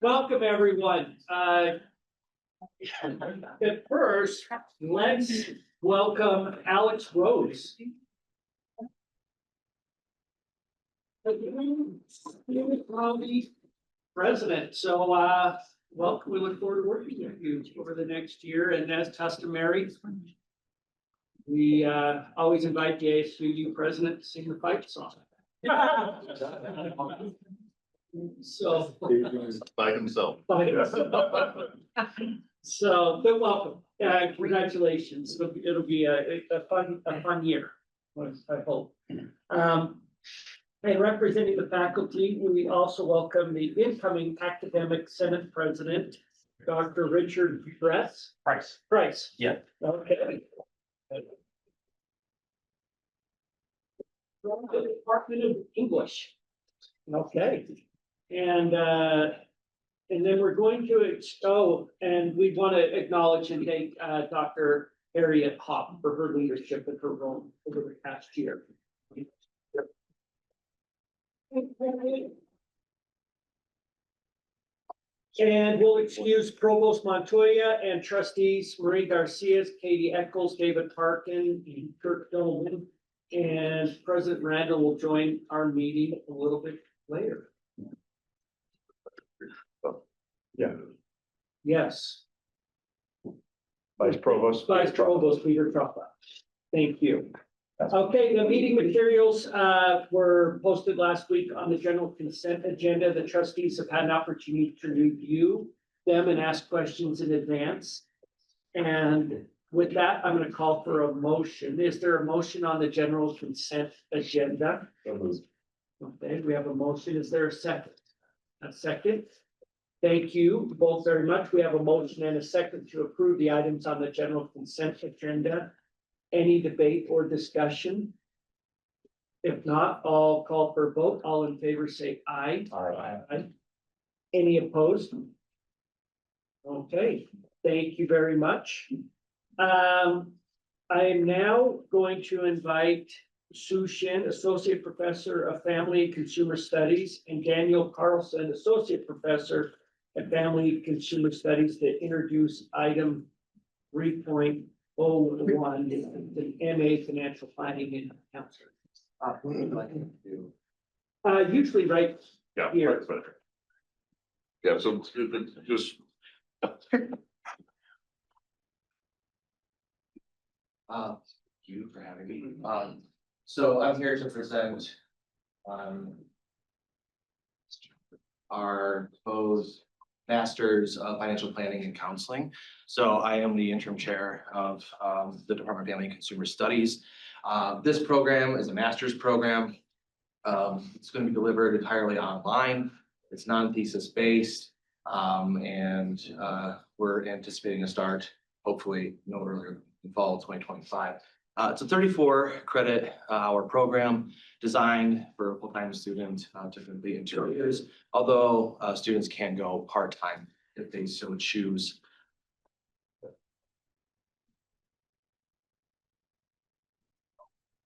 Welcome, everyone. At first, let's welcome Alex Rose. President. So, welcome. We look forward to working with you over the next year. And as customary, we always invite the ASU president to sing the fight song. So By himself. So, but welcome. Congratulations. It'll be a fun year, I hope. And representing the faculty, we also welcome the incoming academic senate president, Dr. Richard Price. Yeah. Okay. From the Department of English. Okay. And then we're going to, and we want to acknowledge and thank Dr. Harriet Hopp for her leadership and her role over the past year. And we'll excuse Provost Montoya and trustees Marie Garcia, Katie Eccles, David Parkin, and Kirk Dolan. And President Randall will join our meeting a little bit later. Yeah. Yes. Vice Provost. Peter Truffa. Thank you. Okay, the meeting materials were posted last week on the general consent agenda. The trustees have had an opportunity to review them and ask questions in advance. And with that, I'm going to call for a motion. Is there a motion on the general consent agenda? Okay, we have a motion. Is there a second? A second. Thank you both very much. We have a motion and a second to approve the items on the general consent agenda. Any debate or discussion? If not, I'll call for a vote. All in favor say aye. Aye. Any opposed? Okay, thank you very much. I am now going to invite Sue Shin, Associate Professor of Family and Consumer Studies, and Daniel Carlson, Associate Professor of Family and Consumer Studies, to introduce item 3.01, the MA Financial Planning and Counseling. Usually right Yeah. here. Right, better. Yeah, so just. Thank you for having me. So I'm here to present our proposed Masters of Financial Planning and Counseling. So I am the interim chair of the Department of Family and Consumer Studies. This program is a master's program. It's going to be delivered entirely online. It's non-thesis based, and we're anticipating a start hopefully no earlier than fall 2025. It's a 34 credit hour program designed for a full-time student to complete in 2 years, although students can go part-time if they so choose.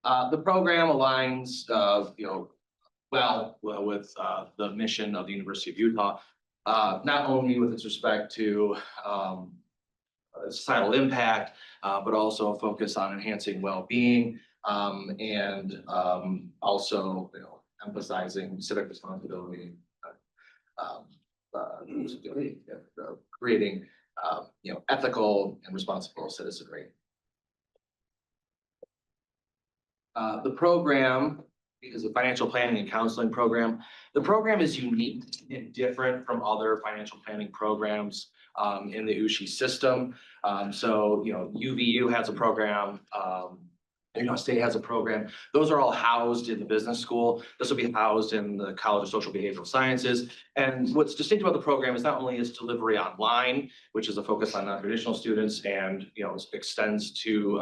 The program aligns, well with the mission of the University of Utah, not only with its respect to societal impact, but also a focus on enhancing well-being and also emphasizing civic responsibility, creating ethical and responsible citizenry. The program is a financial planning and counseling program. The program is unique and different from other financial planning programs in the USHE system. So, UVU has a program, State has a program. Those are all housed in the business school. This will be housed in the College of Social Behavioral Sciences. And what's distinct about the program is not only its delivery online, which is a focus on non-traditional students and, extends to,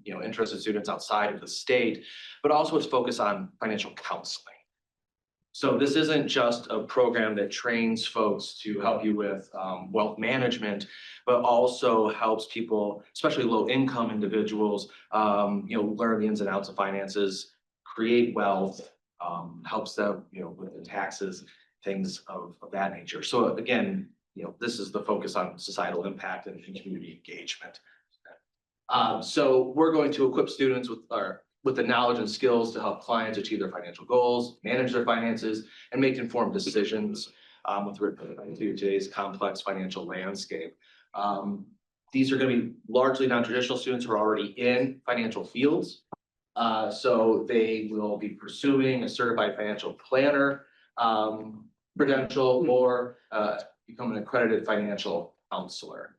interested students outside of the state, but also its focus on financial counseling. So this isn't just a program that trains folks to help you with wealth management, but also helps people, especially low-income individuals, learn the ins and outs of finances, create wealth, helps them, with the taxes, things of that nature. So again, this is the focus on societal impact and community engagement. So we're going to equip students with the knowledge and skills to help clients achieve their financial goals, manage their finances, and make informed decisions with respect to today's complex financial landscape. These are going to be largely non-traditional students who are already in financial fields. So they will be pursuing a certified financial planner credential or become an accredited financial counselor.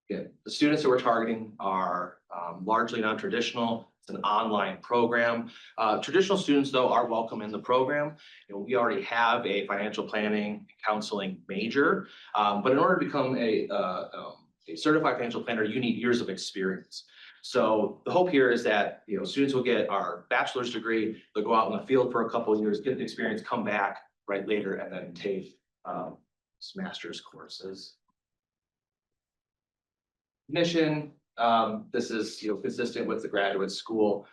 Yeah, the students that we're targeting are largely non-traditional. It's an online program. Traditional students, though, are welcome in the program. We already have a financial planning counseling major, but in order to become a certified financial planner, you need years of experience. So the hope here is that students will get our bachelor's degree, they'll go out in the field for a couple of years, get the experience, come back right later, and then take some master's courses. Mission, this is consistent with the graduate school.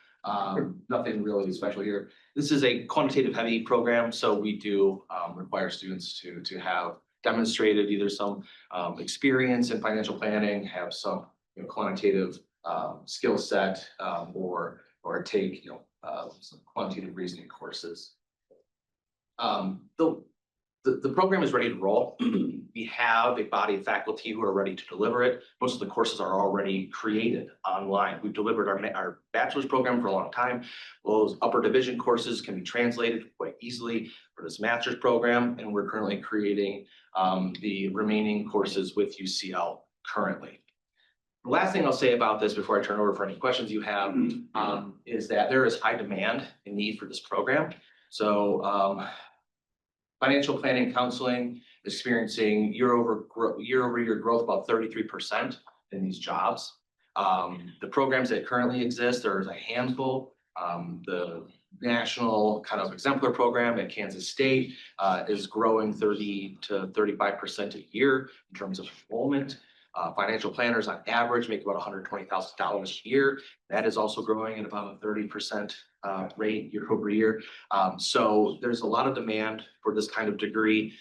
Nothing really special here. This is a quantitative heavy program, so we do require students to have demonstrated either some experience in financial planning, have some quantitative skill set, or take some quantitative reasoning courses. The program is ready to roll. We have a body of faculty who are ready to deliver it. Most of the courses are already created online. We've delivered our bachelor's program for a long time. Those upper division courses can be translated quite easily for this master's program, and we're currently creating the remaining courses with UCL currently. The last thing I'll say about this before I turn over for any questions you have is that there is high demand and need for this program. So financial planning counseling is experiencing year-over-year growth about 33% in these jobs. The programs that currently exist, there's a handful. The national kind of exemplar program at Kansas State is growing 30 to 35% a year in terms of enrollment. Financial planners on average make about $120,000 a year. That is also growing at about a 30% rate year over year. So there's a lot of demand for this kind of degree.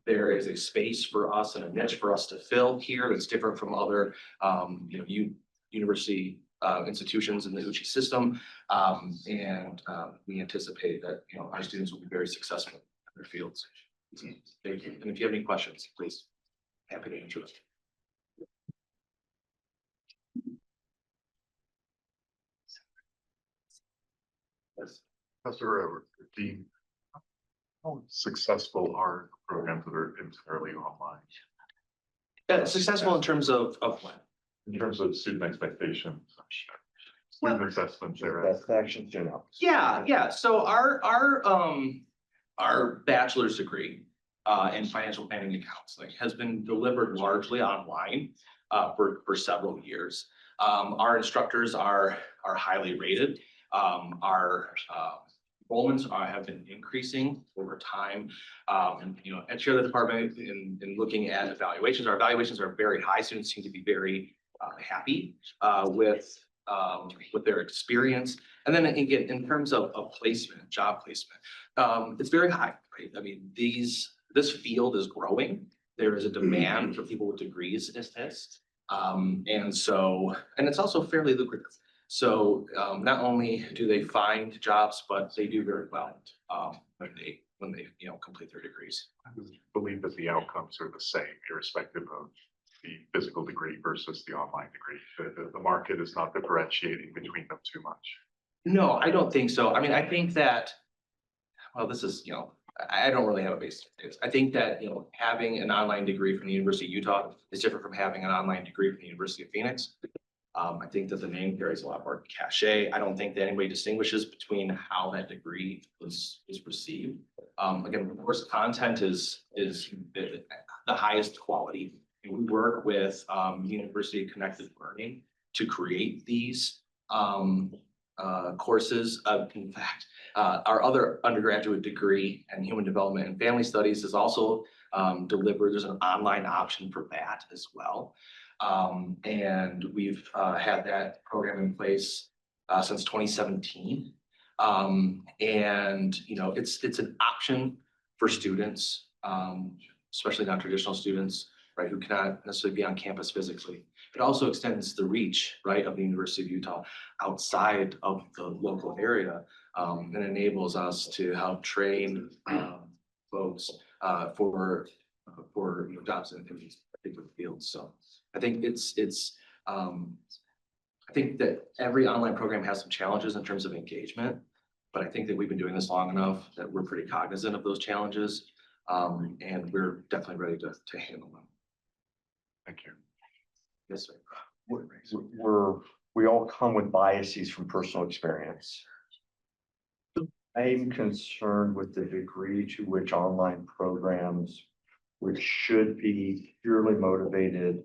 There is a space for us and a niche for us to fill here that's different from other university institutions in the UCHI system. And we anticipate that our students will be very successful in their fields. Thank you. And if you have any questions, please, happy to answer them. Yes. Professor Dean, how successful are programs that are entirely online? Successful in terms of what? In terms of student expectations, student assessments, Best actions, Yeah. So our bachelor's degree in financial planning and counseling has been delivered largely online for several years. Our instructors are highly rated. Our enrollments have been increasing over time. At chair of the department in looking at evaluations, our evaluations are very high. Students seem to be very happy with their experience. And then again, in terms of placement, job placement, it's very high, right? I mean, this field is growing. There is a demand for people with degrees in this. And it's also fairly lucrative. So not only do they find jobs, but they do very well when they complete their degrees. I believe that the outcomes are the same, irrespective of the physical degree versus the online degree. The market is not differentiating between them too much. No, I don't think so. I mean, I think that, well, this is, I don't really have a basis. I think that, having an online degree from the University of Utah is different from having an online degree from the University of Phoenix. I think that the name carries a lot more cachet. I don't think that anybody distinguishes between how that degree is received. Again, of course, content is the highest quality. And we work with University Connected Learning to create these courses. In fact, our other undergraduate degree in Human Development and Family Studies is also delivered. There's an online option for that as well. And we've had that program in place since 2017. And, you know, it's an option for students, especially non-traditional students, right, who cannot necessarily be on campus physically. It also extends the reach, right, of the University of Utah outside of the local area, and enables us to help train folks for you know, jobs in these particular fields. So I think I think that every online program has some challenges in terms of engagement, but I think that we've been doing this long enough that we're pretty cognizant of those challenges. And we're definitely ready to handle them. Thank you. Yes, sir. We all come with biases from personal experience. I'm concerned with the degree to which online programs, which should be purely motivated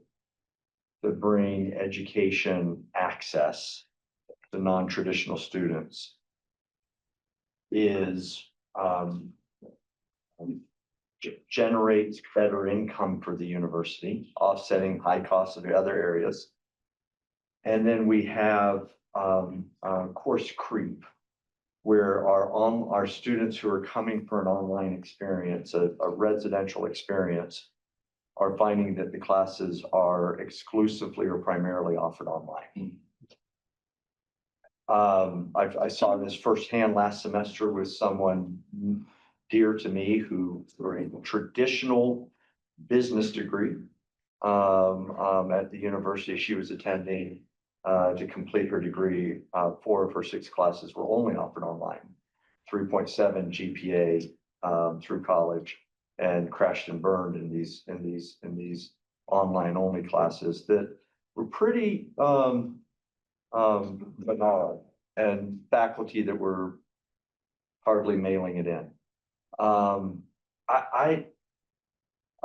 to bring education access to non-traditional students, is generates better income for the university, offsetting high costs of the other areas. And then we have course creep, where our students who are coming for an online experience, a residential experience, are finding that the classes are exclusively or primarily offered online. I saw this firsthand last semester with someone dear to me who for a traditional business degree at the university she was attending to complete her degree. 4 of her 6 classes were only offered online, 3.7 GPA through college, and crashed and burned in these online only classes that were pretty banal, and faculty that were hardly mailing it in.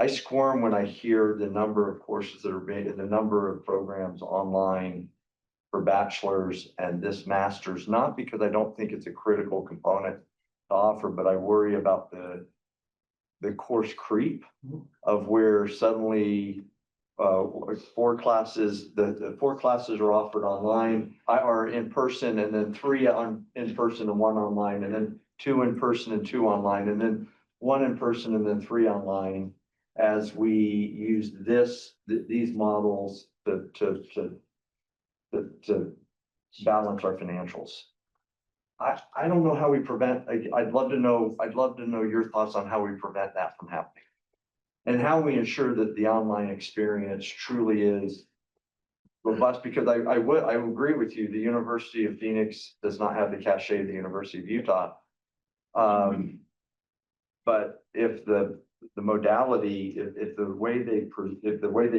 I squirm when I hear the number of courses that are being, the number of programs online for bachelor's and this master's, not because I don't think it's a critical component to offer, but I worry about the course creep of where suddenly 4 classes, the 4 classes are offered online, are in person, and then 3 in person and 1 online, and then 2 in person and 2 online, and then 1 in person and then 3 online, as we use these models to balance our financials. I don't know how we prevent. I'd love to know your thoughts on how we prevent that from happening, and how we ensure that the online experience truly is robust. Because I agree with you. The University of Phoenix does not have the cachet of the University of Utah. But if the modality, if the way they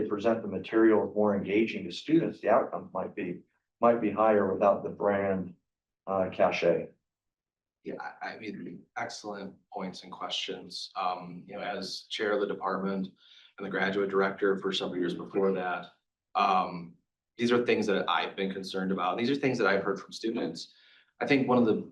present the material is more engaging to students, the outcomes might be higher without the brand cachet. Yeah, I mean, excellent points and questions. You know, as chair of the department and the graduate director for several years before that, these are things that I've been concerned about. These are things that I've heard from students. I think one of the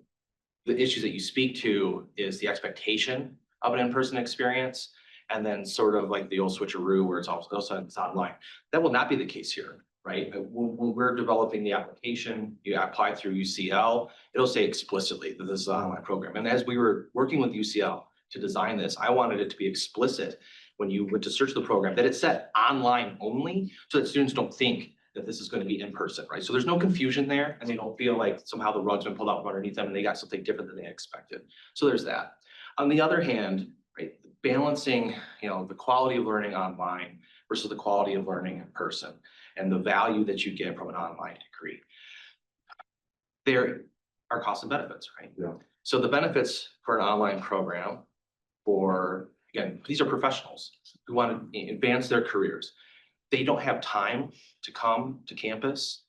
issues that you speak to is the expectation of an in-person experience, and then sort of like the old switcheroo where it's also it's online. That will not be the case here, right? When we're developing the application, you apply through UCL, it'll say explicitly that this is an online program. And as we were working with UCL to design this, I wanted it to be explicit when you went to search the program, that it said online only, so that students don't think that this is going to be in person, right? So there's no confusion there, and they don't feel like somehow the rug's been pulled out from underneath them and they got something different than they expected. So there's that. On the other hand, right, balancing, you know, the quality of learning online versus the quality of learning in person, and the value that you get from an online degree. There are costs and benefits, right? Yeah. So the benefits for an online program, for, again, these are professionals who want to advance their careers. They don't have time to come to campus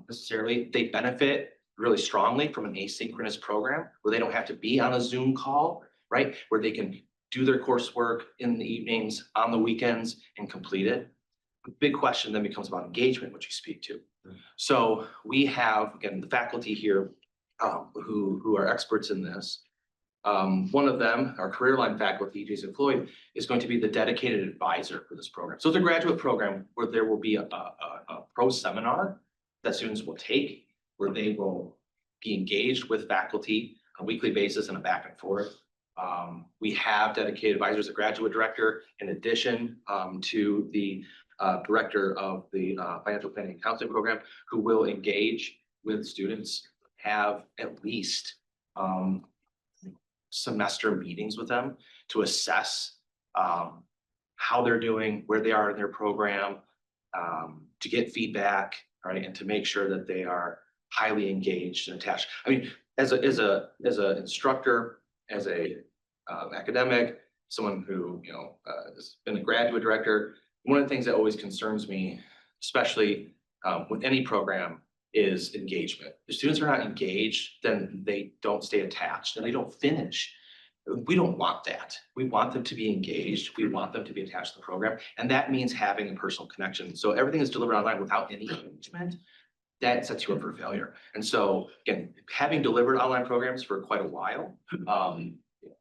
necessarily. They benefit really strongly from an asynchronous program where they don't have to be on a Zoom call, right? Where they can do their coursework in the evenings, on the weekends, and complete it. The big question then becomes about engagement, which you speak to. So we have, again, the faculty here who are experts in this. One of them, our career line faculty, Jason Floyd, is going to be the dedicated advisor for this program. So it's a graduate program where there will be a pro seminar that students will take, where they will be engaged with faculty on a weekly basis and a back and forth. We have dedicated advisors, a graduate director, in addition to the director of the financial planning and counseling program, who will engage with students, have at least semester meetings with them to assess how they're doing, where they are in their program, to get feedback, right, and to make sure that they are highly engaged and attached. I mean, as a instructor, as a academic, someone who has been a graduate director, one of the things that always concerns me, especially with any program, is engagement. If students are not engaged, then they don't stay attached and they don't finish. We don't want that. We want them to be engaged. We want them to be attached to the program. And that means having a personal connection. So everything is delivered online without any engagement. That sets you up for failure. And so again, having delivered online programs for quite a while,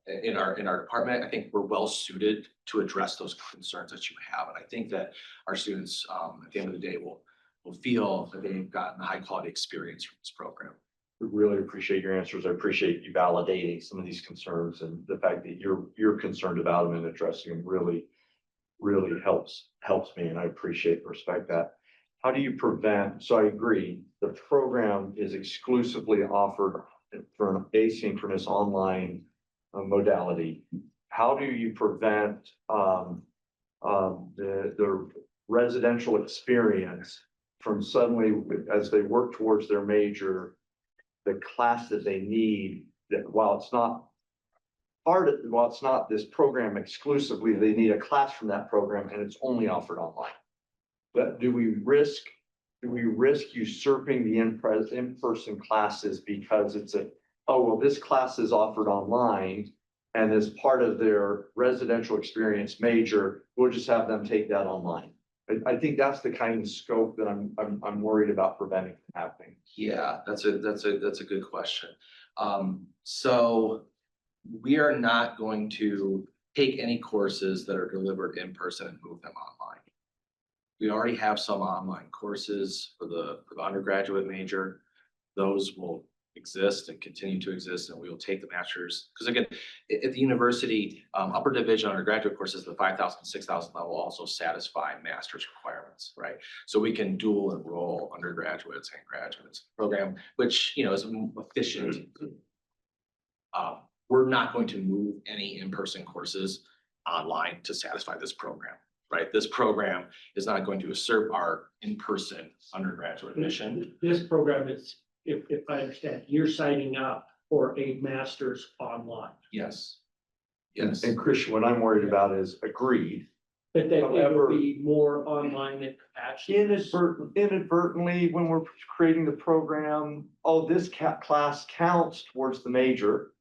in our department, I think we're well suited to address those concerns that you have. And I think that our students, at the end of the day, will feel that they've gotten a high quality experience from this program. We really appreciate your answers. I appreciate you validating some of these concerns, and the fact that you're concerned about them and addressing them really helps me, and I appreciate and respect that. How do you prevent, so I agree, the program is exclusively offered for an asynchronous online modality. How do you prevent the residential experience from suddenly, as they work towards their major, the class that they need, that while it's not this program exclusively, they need a class from that program and it's only offered online. But do we risk usurping the in-person classes because this class is offered online and as part of their residential experience major, we'll just have them take that online. I think that's the kind of scope that I'm worried about preventing from happening. Yeah, that's a good question. So we are not going to take any courses that are delivered in person and move them online. We already have some online courses for the undergraduate major. Those will exist and continue to exist, and we will take the master's. Because again, at the university, upper division undergraduate courses, the 5,000, 6,000 level also satisfy master's requirements, right? So we can dual enroll undergraduates and graduates program, which is efficient. We're not going to move any in-person courses online to satisfy this program, right? This program is not going to usurp our in-person undergraduate mission. This program is, if I understand, you're signing up for a master's online. Yes. Yes. And Christian, what I'm worried about is agreed. But that it However- will be more online than actually. Inadvertently, when we're creating the program, this class counts towards the major.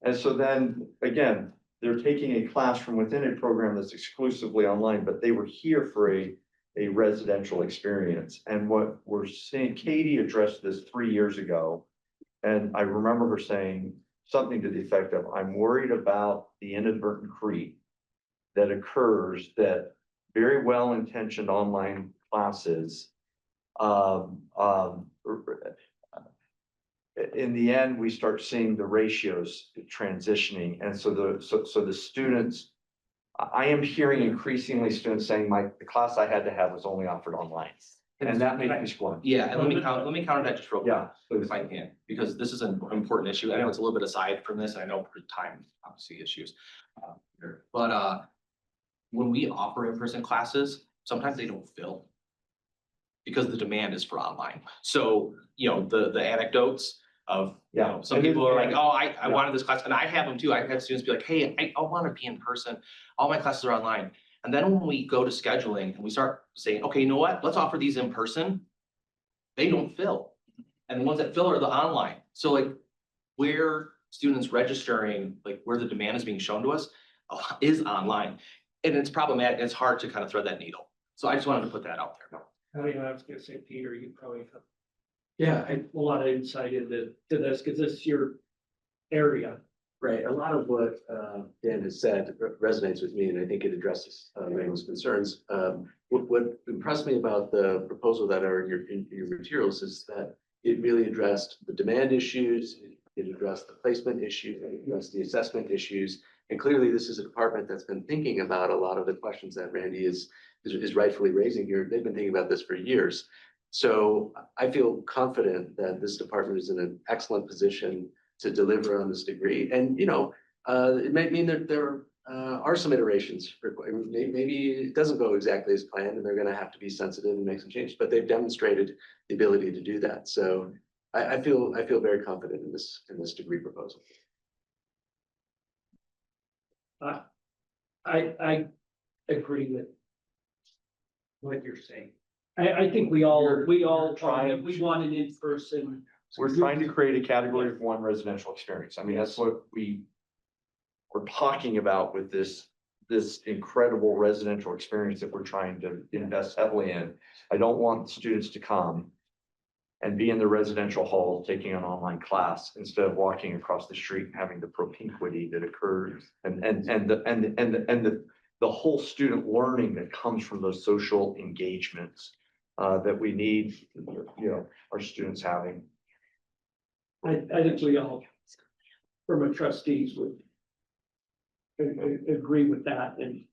And so then, again, they're taking a class from within a program that's exclusively online, but they were here for a residential experience. And what we're seeing, Katie addressed this 3 years ago. And I remember her saying something to the effect of, I'm worried about the inadvertent creep that occurs, that very well-intentioned online classes, in the end, we start seeing the ratios transitioning. And so the students, I am hearing increasingly students saying, the class I had to have was only offered online. And that makes me squirm. Yeah, and let me counter that just real quick. Yeah, If I can, because this is an important issue. I know it's a little bit aside from this, and I know for time, obviously issues. But when we offer in-person classes, sometimes they don't fill because the demand is for online. So, the anecdotes of, some people are like, oh, I wanted this class, and I have them too. I've had students be like, hey, I want to be in person. All my classes are online. And then when we go to scheduling and we start saying, okay, you know what, let's offer these in person, they don't fill. And the ones that fill are the online. So where students registering, where the demand is being shown to us is online. And it's problematic. It's hard to kind of thread that needle. So I just wanted to put that out there. I was gonna say, Peter, you probably have. Yeah, a lot of insight into this, because this is your area. Right, a lot of what Dan has said resonates with me, and I think it addresses Megan's concerns. What impressed me about the proposal that are in your materials is that it really addressed the demand issues, it addressed the placement issues, it addressed the assessment issues. And clearly, this is a department that's been thinking about a lot of the questions that Randy is rightfully raising here. They've been thinking about this for years. So I feel confident that this department is in an excellent position to deliver on this degree. And, it might mean that there are some iterations. Maybe it doesn't go exactly as planned and they're going to have to be sensitive and make some changes, but they've demonstrated the ability to do that. So I feel very confident in this degree proposal. I agree with what you're saying. I think we all try, we want an in-person. We're trying to create a category of one residential experience. I mean, that's what we're talking about with this incredible residential experience that we're trying to invest heavily in. I don't want students to come and be in the residential hall taking an online class instead of walking across the street and having the propinquity that occurs and the whole student learning that comes from those social engagements that we need, our students having. I think we all, from a trustees, would agree with that, and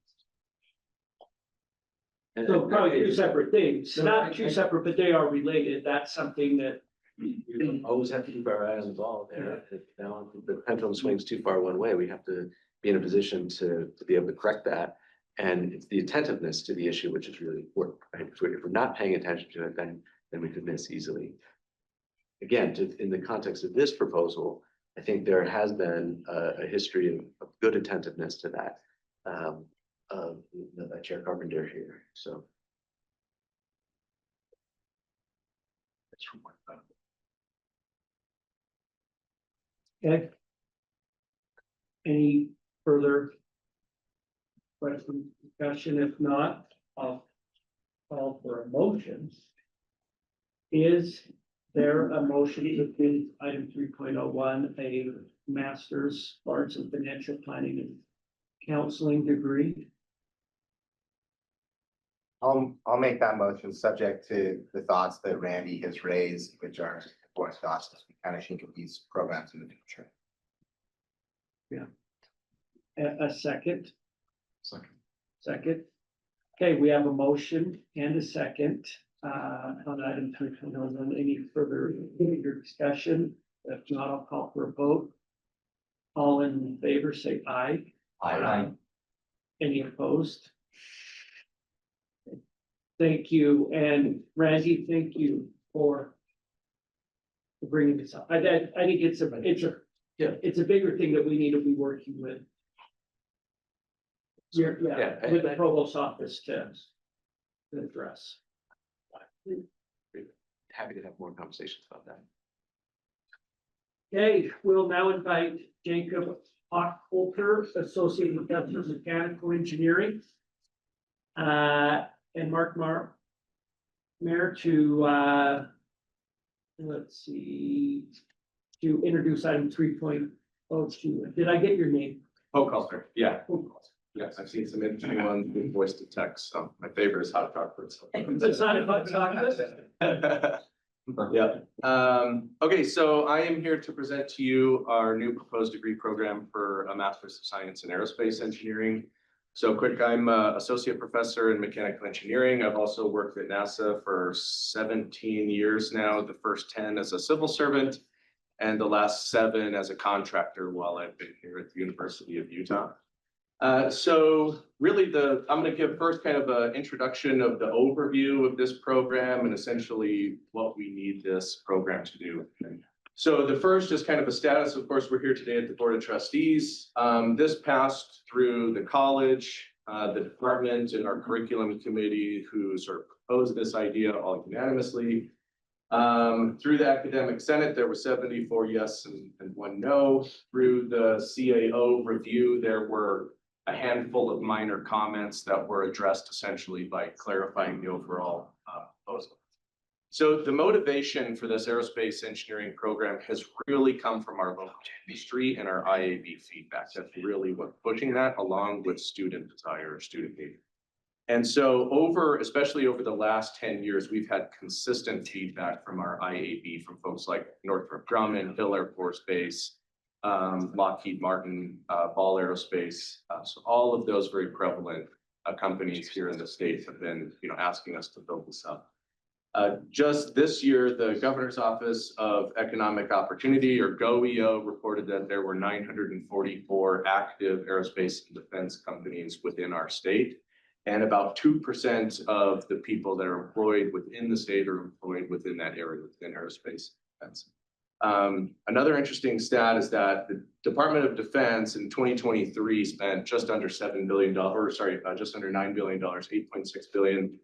so probably two separate things, not two separate, but they are related. That's something that We always have to keep our eye on the ball there. If now the pendulum swings too far one way, we have to be in a position to be able to correct that. And it's the attentiveness to the issue, which is really important, right? If we're not paying attention to it, then we could miss easily. Again, in the context of this proposal, I think there has been a history of good attentiveness to that. Chair Carpenter here, so. That's from my side. Okay. Any further questions, discussion? If not, I'll call for a motion. Is there a motion to approve item 3.01, a master's arts and financial planning and counseling degree? I'll make that motion subject to the thoughts that Randy has raised, which are important thoughts as we kind of think of these programs in the future. A second? Second. Okay, we have a motion and a second on item 3.01. Any further discussion? If not, I'll call for a vote. All in favor, say aye. Aye. Any opposed? Thank you, and Randy, thank you for bringing this up. I think it's a bigger thing that we need to be working with. With the provost office to address. Happy to have more conversations about that. Okay, we'll now invite Jacob Hochholter, Associate Professor of Mechanical Engineering. And Mark Mayor to, let's see, to introduce item 3.02. Did I get your name? Hochholter, yeah. Yes, I've seen some interesting ones with voice to text, so my favorite is how to talk for itself. That's not about talking. Yeah. Okay, so I am here to present to you our new proposed degree program for a Master's of Science in Aerospace Engineering. So quick, I'm an associate professor in mechanical engineering. I've also worked at NASA for 17 years now, the first 10 as a civil servant and the last 7 as a contractor while I've been here at the University of Utah. So really I'm going to give first kind of an introduction of the overview of this program and essentially what we need this program to do. So the first is kind of a status. Of course, we're here today at the Board of Trustees. This passed through the college, the department, and our curriculum committee who sort of proposed this idea all unanimously. Through the academic senate, there were 74 yes and 1 no. Through the CAO review, there were a handful of minor comments that were addressed essentially by clarifying the overall proposal. So the motivation for this aerospace engineering program has really come from our local industry and our IAB feedback. That's really what's pushing that along with student desire, student need. And so especially over the last 10 years, we've had consistent feedback from our IAB, from folks like Northrop Grumman, Hill Air Force Base, Lockheed Martin, Ball Aerospace. So all of those very prevalent companies here in the state have been, asking us to build this up. Just this year, the Governor's Office of Economic Opportunity, or GOEO, reported that there were 944 active aerospace and defense companies within our state. And about 2% of the people that are employed within the state are employed within that area, within aerospace defense. Another interesting stat is that the Department of Defense in 2023 spent just under $7 billion, just under $9 billion, 8.6 billion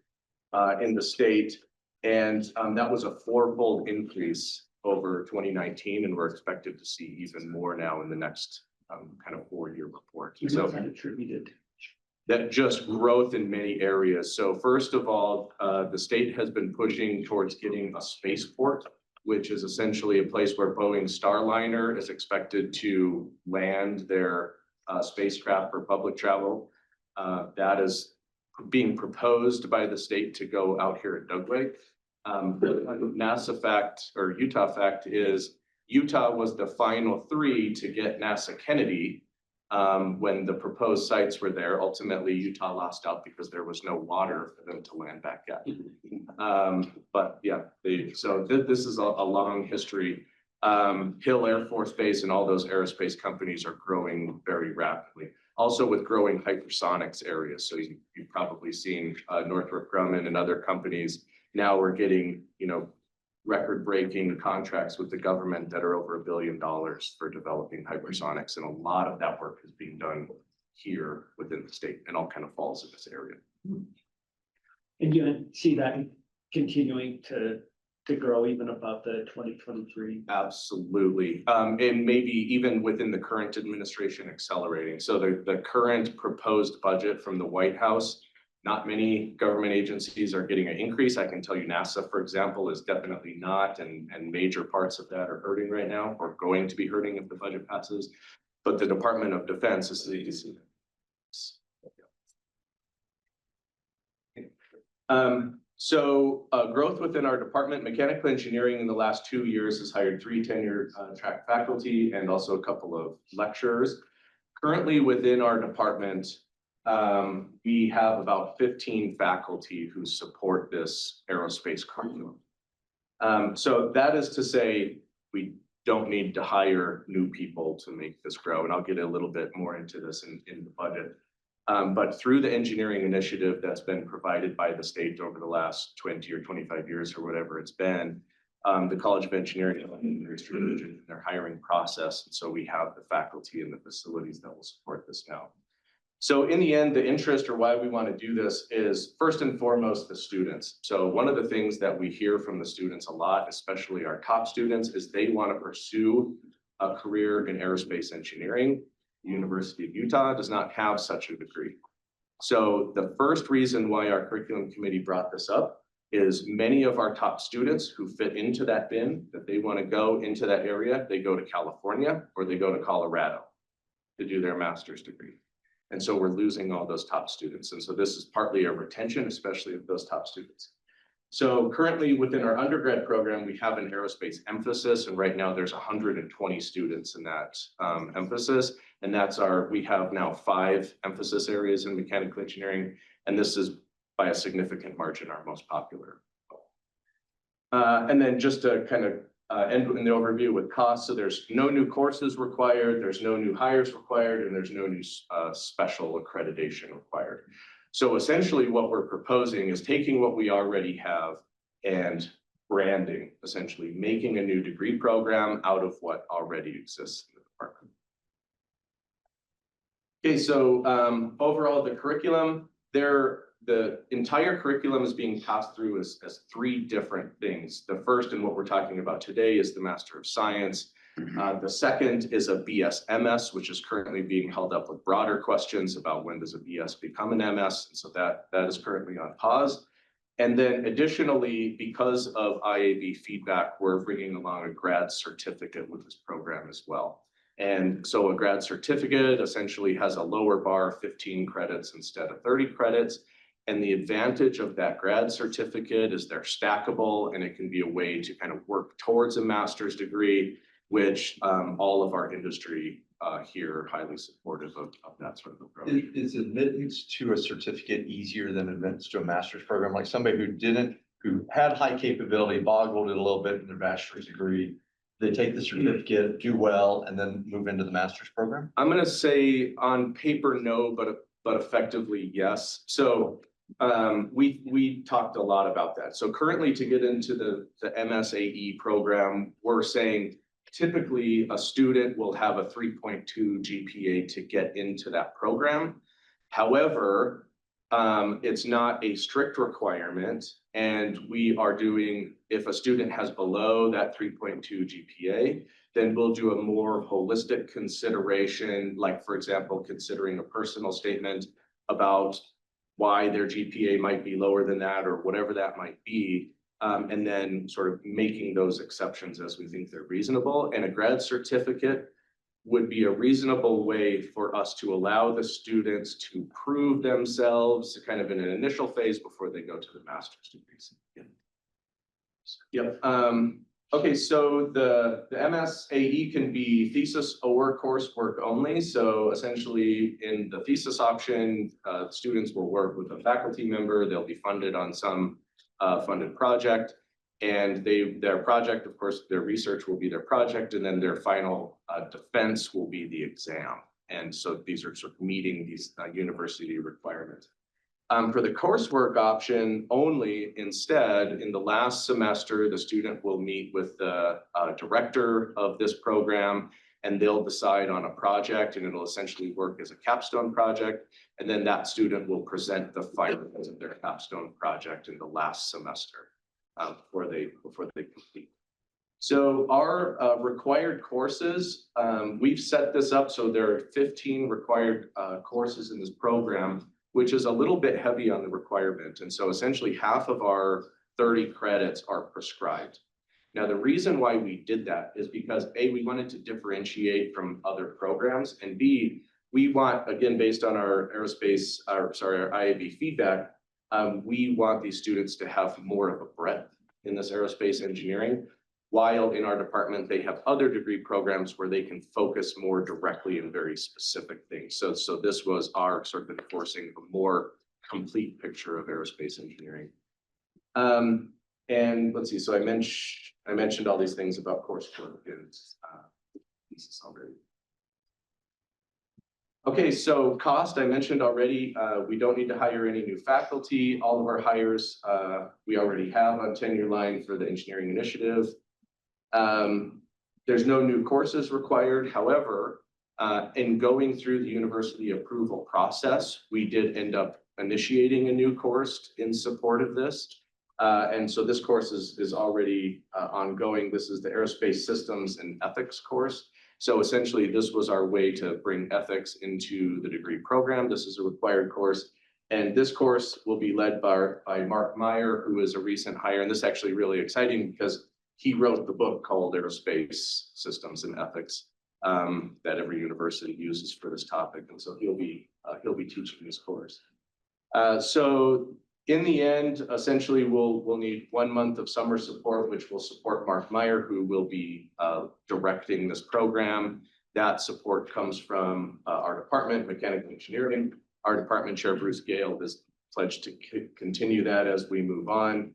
in the state. And that was a fourfold increase over 2019, and we're expected to see even more now in the next kind of 4-year report. So attributed. that just growth in many areas. So first of all, the state has been pushing towards getting a spaceport, which is essentially a place where Boeing Starliner is expected to land their spacecraft for public travel. That is being proposed by the state to go out here at Dugway. NASA fact, or Utah fact, is Utah was the final 3 to get NASA Kennedy when the proposed sites were there. Ultimately, Utah lost out because there was no water for them to land back at. But yeah, this is a long history. Hill Air Force Base and all those aerospace companies are growing very rapidly. Also with growing hypersonics areas. So you've probably seen Northrop Grumman and other companies. Now we're getting, record-breaking contracts with the government that are over $1 billion for developing hypersonics. And a lot of that work is being done here within the state, and all kind of falls in this area. And you see that continuing to grow even above the 2023. Absolutely. And maybe even within the current administration accelerating. So the current proposed budget from the White House, not many government agencies are getting an increase. I can tell you NASA, for example, is definitely not, and major parts of that are hurting right now, or going to be hurting if the budget passes. But the Department of Defense is the growth within our department, mechanical engineering in the last 2 years has hired 3 tenure track faculty and also a couple of lecturers. Currently within our department, we have about 15 faculty who support this aerospace curriculum. So that is to say, we don't need to hire new people to make this grow. And I'll get a little bit more into this in the budget. But through the engineering initiative that's been provided by the state over the last 20 or 25 years or whatever it's been, the College of Engineering and their hiring process. And so we have the faculty and the facilities that will support this now. So in the end, the interest, or why we want to do this, is first and foremost the students. So one of the things that we hear from the students a lot, especially our top students, is they want to pursue a career in aerospace engineering. The University of Utah does not have such a degree. So the first reason why our curriculum committee brought this up is many of our top students who fit into that bin, that they want to go into that area, they go to California or they go to Colorado to do their master's degree. And so we're losing all those top students. And so this is partly a retention, especially of those top students. So currently within our undergrad program, we have an aerospace emphasis. And right now there's 120 students in that emphasis. And we have now 5 emphasis areas in mechanical engineering. And this is by a significant margin our most popular. And then just to kind of end in the overview with costs. So there's no new courses required, there's no new hires required, and there's no new special accreditation required. So essentially what we're proposing is taking what we already have and branding, essentially making a new degree program out of what already exists in the department. Okay, so overall the curriculum, the entire curriculum is being passed through as 3 different things. The first, and what we're talking about today, is the Master of Science. The second is a BS-MS, which is currently being held up with broader questions about when does a BS become an MS. And so that is currently on pause. And then additionally, because of IAB feedback, we're bringing along a grad certificate with this program as well. And so a grad certificate essentially has a lower bar, 15 credits instead of 30 credits. And the advantage of that grad certificate is they're stackable and it can be a way to kind of work towards a master's degree, which all of our industry here are highly supportive of that sort of approach. Is admittance to a certificate easier than admittance to a master's program? Like somebody who had high capability, boggled it a little bit in their bachelor's degree, they take the certificate, do well, and then move into the master's program? I'm gonna say on paper, no, but effectively, yes. So we talked a lot about that. So currently to get into the MSAE program, we're saying typically a student will have a 3.2 GPA to get into that program. However, it's not a strict requirement, and we are doing, if a student has below that 3.2 GPA, then we'll do a more holistic consideration, like for example, considering a personal statement about why their GPA might be lower than that or whatever that might be. And then sort of making those exceptions as we think they're reasonable. And a grad certificate would be a reasonable way for us to allow the students to prove themselves kind of in an initial phase before they go to the master's degrees. Yep. Okay, so the MSAE can be thesis or coursework only. So essentially in the thesis option, students will work with a faculty member. They'll be funded on some funded project. And their project, of course, their research will be their project, and then their final defense will be the exam. And so these are sort of meeting these university requirements. For the coursework option only, instead, in the last semester, the student will meet with the director of this program, and they'll decide on a project, and it'll essentially work as a capstone project. And then that student will present the findings of their capstone project in the last semester before they complete. So our required courses, we've set this up so there are 15 required courses in this program, which is a little bit heavy on the requirement. And so essentially half of our 30 credits are prescribed. Now, the reason why we did that is because A, we wanted to differentiate from other programs, and B, we want, again, based on our our IAB feedback, we want these students to have more of a breadth in this aerospace engineering, while in our department, they have other degree programs where they can focus more directly in very specific things. So this was our sort of enforcing a more complete picture of aerospace engineering. And let's see, so I mentioned all these things about coursework and thesis already. Okay, so cost, I mentioned already, we don't need to hire any new faculty. All of our hires we already have on tenure line for the engineering initiative. There's no new courses required. However, in going through the university approval process, we did end up initiating a new course in support of this. And so this course is already ongoing. This is the Aerospace Systems and Ethics course. So essentially, this was our way to bring ethics into the degree program. This is a required course. And this course will be led by Mark Meyer, who is a recent hire. And this is actually really exciting because he wrote the book called Aerospace Systems and Ethics that every university uses for this topic. And so he'll be teaching this course. So in the end, essentially, we'll need 1 month of summer support, which will support Mark Meyer, who will be directing this program. That support comes from our department, Mechanical Engineering. Our department chair, Bruce Gale, has pledged to continue that as we move on.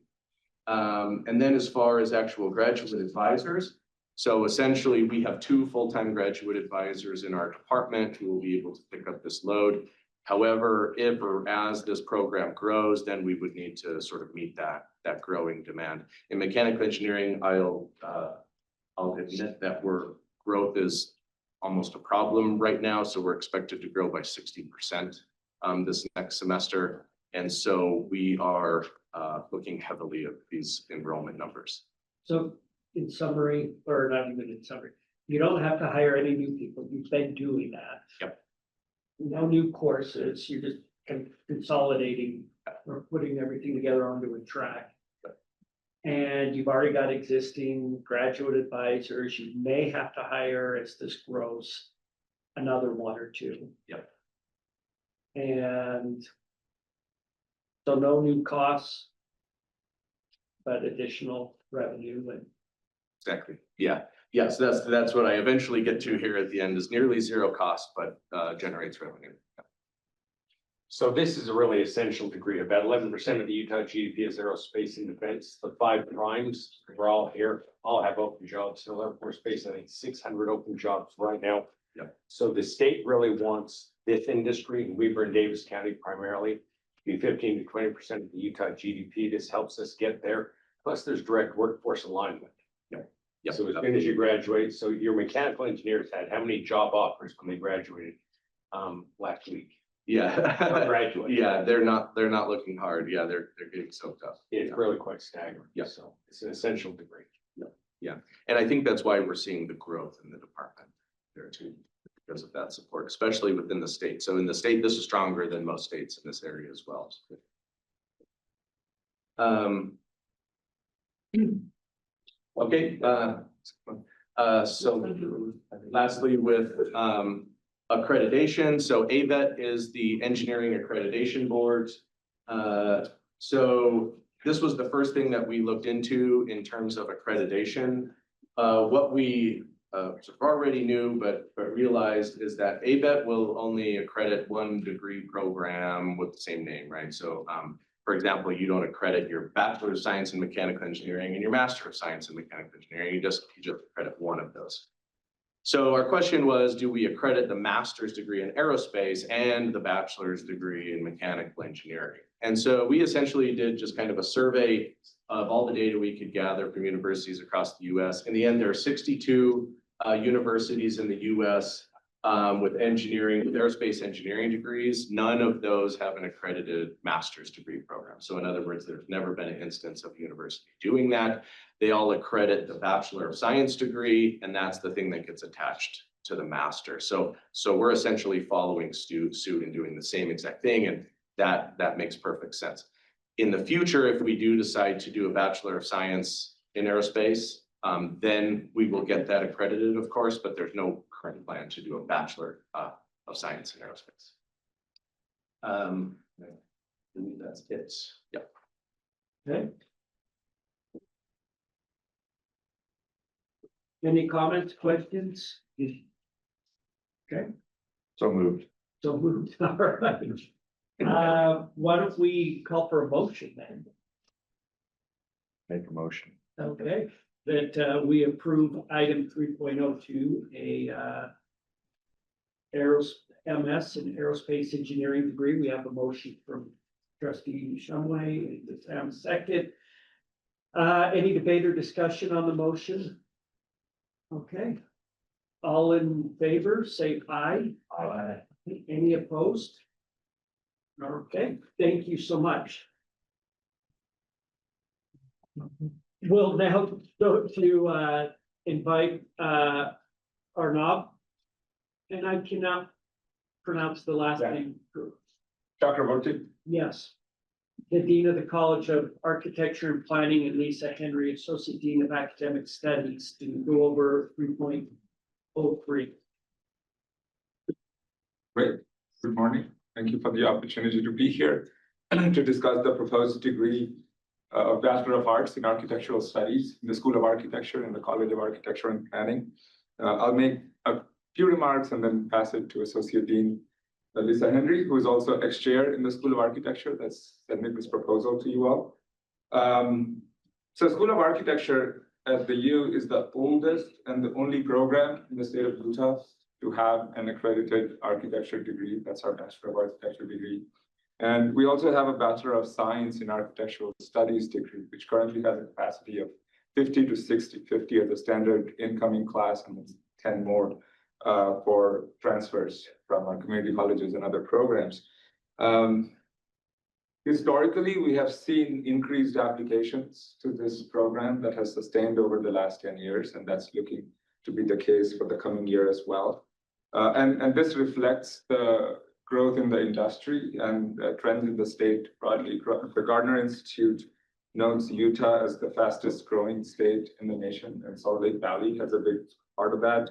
And then as far as actual graduate advisors, so essentially we have 2 full-time graduate advisors in our department who will be able to pick up this load. However, if or as this program grows, then we would need to sort of meet that growing demand. In mechanical engineering, I'll admit that growth is almost a problem right now. So we're expected to grow by 60% this next semester. And so we are looking heavily at these enrollment numbers. So in summary, or not even in summary, you don't have to hire any new people. You've been doing that. Yep. No new courses. You're just consolidating or putting everything together onto a track. And you've already got existing graduate advisors. You may have to hire as this grows another 1 or 2. Yep. And So no new costs, but additional revenue and Exactly. Yeah. Yes, that's what I eventually get to here at the end is nearly zero cost, but generates revenue. So this is a really essential degree. About 11% of the Utah GDP is aerospace and defense. The five primes, we're all here, all have open jobs. So Air Force Base, I think 600 open jobs right now. Yep. So the state really wants this industry in Weber and Davis County primarily to be 15 to 20% of the Utah GDP. This helps us get there. Plus there's direct workforce alignment. Yep. So as soon as you graduate, so your mechanical engineers had how many job offers when they graduated last week? Yeah. Graduate. Yeah, they're not looking hard. Yeah, they're getting soaked up. It's really quite staggering. Yeah. So it's an essential degree. And I think that's why we're seeing the growth in the department there too, because of that support, especially within the state. So in the state, this is stronger than most states in this area as well. Okay, so lastly with accreditation, so AVET is the Engineering Accreditation Board. So this was the first thing that we looked into in terms of accreditation. What we sort of already knew, but realized is that AVET will only accredit one degree program with the same name, right? So for example, you don't accredit your Bachelor of Science in Mechanical Engineering and your Master of Science in Mechanical Engineering. You just accredit one of those. So our question was, do we accredit the master's degree in aerospace and the bachelor's degree in mechanical engineering? And so we essentially did just kind of a survey of all the data we could gather from universities across the US. In the end, there are 62 universities in the US with aerospace engineering degrees. None of those have an accredited master's degree program. So in other words, there's never been an instance of a university doing that. They all accredit the Bachelor of Science degree, and that's the thing that gets attached to the master. So we're essentially following suit and doing the same exact thing, and that makes perfect sense. In the future, if we do decide to do a Bachelor of Science in aerospace, then we will get that accredited, of course, but there's no current plan to do a Bachelor of Science in aerospace. I believe that's it. Yep. Okay. Any comments, questions? Okay, So moved. so moved. All right. Why don't we call for a motion then? Make a motion. Okay, that we approve item 3.02, a MS in aerospace engineering degree. We have a motion from trustee Shumway, and Sam second. Any debate or discussion on the motion? Okay. All in favor, say aye. Aye. Any opposed? Okay, thank you so much. We'll now go to invite Arnav. And I cannot pronounce the last name. Chakraborty. Yes. The Dean of the College of Architecture and Planning, and Lisa Henry, Associate Dean of Academic Studies, to go over 3.03. Great. Good morning. Thank you for the opportunity to be here to discuss the proposed degree of Bachelor of Arts in Architectural Studies in the School of Architecture and the College of Architecture and Planning. I'll make a few remarks and then pass it to Associate Dean Lisa Henry, who is also ex-chair in the School of Architecture that's sending this proposal to you all. So School of Architecture at the U is the oldest and the only program in the state of Utah to have an accredited architecture degree. That's our Bachelor of Architecture degree. And we also have a Bachelor of Science in Architectural Studies degree, which currently has a capacity of 50 to 60, 50 as a standard incoming class, and it's 10 more for transfers from our community colleges and other programs. Historically, we have seen increased applications to this program that has sustained over the last 10 years, and that's looking to be the case for the coming year as well. And this reflects the growth in the industry and trends in the state broadly. The Gardner Institute notes Utah as the fastest growing state in the nation, and Salt Lake Valley has a big part of that.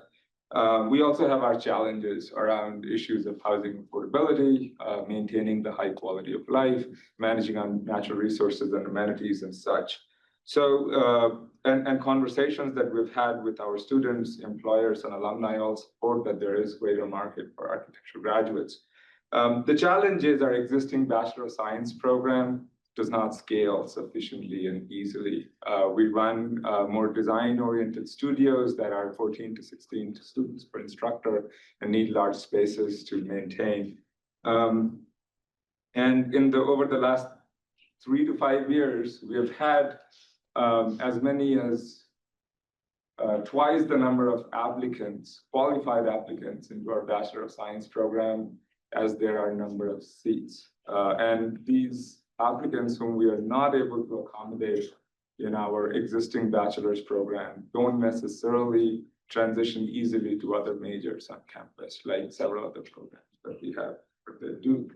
We also have our challenges around issues of housing affordability, maintaining the high quality of life, managing on natural resources and amenities and such. So, and conversations that we've had with our students, employers, and alumni all support that there is greater market for architecture graduates. The challenge is our existing Bachelor of Science program does not scale sufficiently and easily. We run more design-oriented studios that are 14 to 16 students per instructor and need large spaces to maintain. And over the last 3 to 5 years, we have had as many as twice the number of applicants, qualified applicants into our Bachelor of Science program as there are number of seats. And these applicants whom we are not able to accommodate in our existing bachelor's program don't necessarily transition easily to other majors on campus, like several other programs that we have that they do.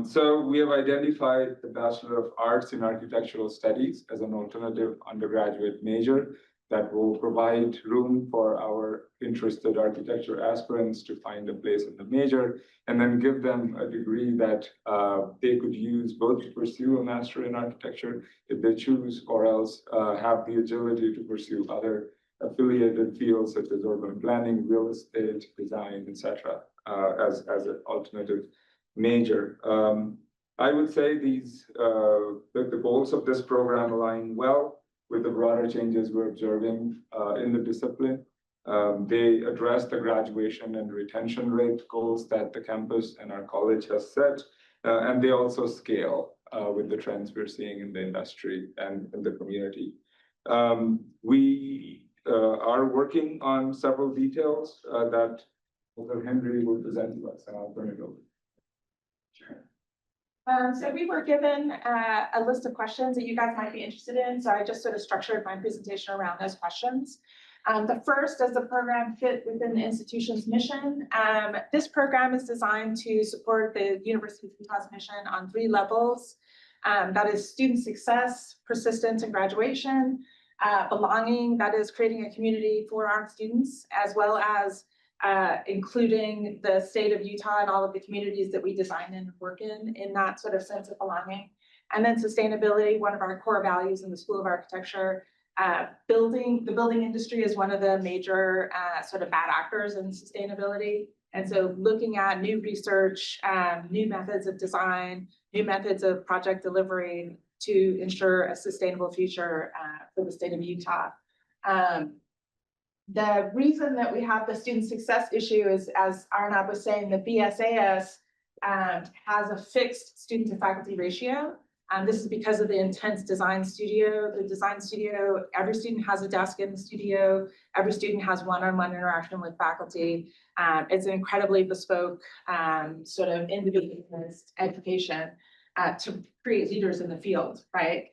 So we have identified the Bachelor of Arts in Architectural Studies as an alternative undergraduate major that will provide room for our interested architecture aspirants to find a place in the major, and then give them a degree that they could use both to pursue a master in architecture if they choose, or else have the agility to pursue other affiliated fields such as urban planning, real estate, design, etc., as an alternative major. I would say the goals of this program align well with the broader changes we're observing in the discipline. They address the graduation and retention rate goals that the campus and our college has set, and they also scale with the trends we're seeing in the industry and in the community. We are working on several details that Dr. Henry will present to us, and I'll turn it over. So we were given a list of questions that you guys might be interested in. So I just sort of structured my presentation around those questions. The first, does the program fit within the institution's mission? This program is designed to support the University of Utah's mission on 3 levels. That is student success, persistence and graduation, belonging, that is creating a community for our students, as well as including the state of Utah and all of the communities that we design and work in that sort of sense of belonging. And then sustainability, one of our core values in the School of Architecture. The building industry is one of the major sort of bad actors in sustainability. And so looking at new research, new methods of design, new methods of project delivery to ensure a sustainable future for the state of Utah. The reason that we have the student success issue is, as Arnab was saying, the BSAS has a fixed student to faculty ratio. This is because of the intense design studio. The design studio, every student has a desk in the studio. Every student has one-on-one interaction with faculty. It's an incredibly bespoke sort of individualized education to create leaders in the field, right?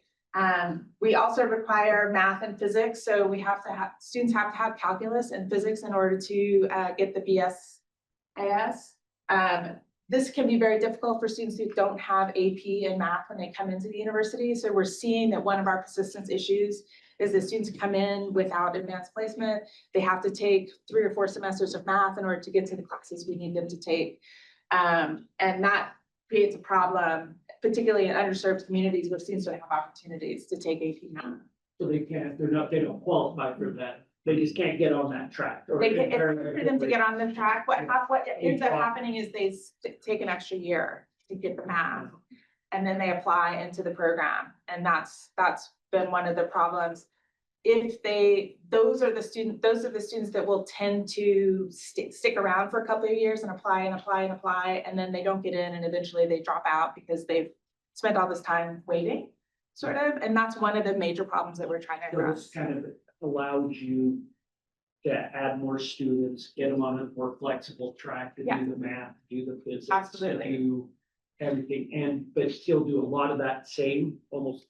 We also require math and physics. So students have to have calculus and physics in order to get the BSAS. This can be very difficult for students who don't have AP and math when they come into the university. So we're seeing that one of our persistence issues is that students come in without advanced placement. They have to take 3 or 4 semesters of math in order to get to the classes we need them to take. And that creates a problem, particularly in underserved communities where students don't have opportunities to take AP math. So they don't qualify for that. They just can't get on that track. Or It's for them to get on the track. What ends up happening is they take an extra year to get the math, and then they apply into the program. And that's been one of the problems. Those are the students that will tend to stick around for a couple of years and apply, and then they don't get in, and eventually they drop out because they've spent all this time waiting, sort of. And that's one of the major problems that we're trying to So address. this kind of allows you to add more students, get them on a more flexible track to do the math, do the physics. Absolutely. Do everything, but still do a lot of that same, almost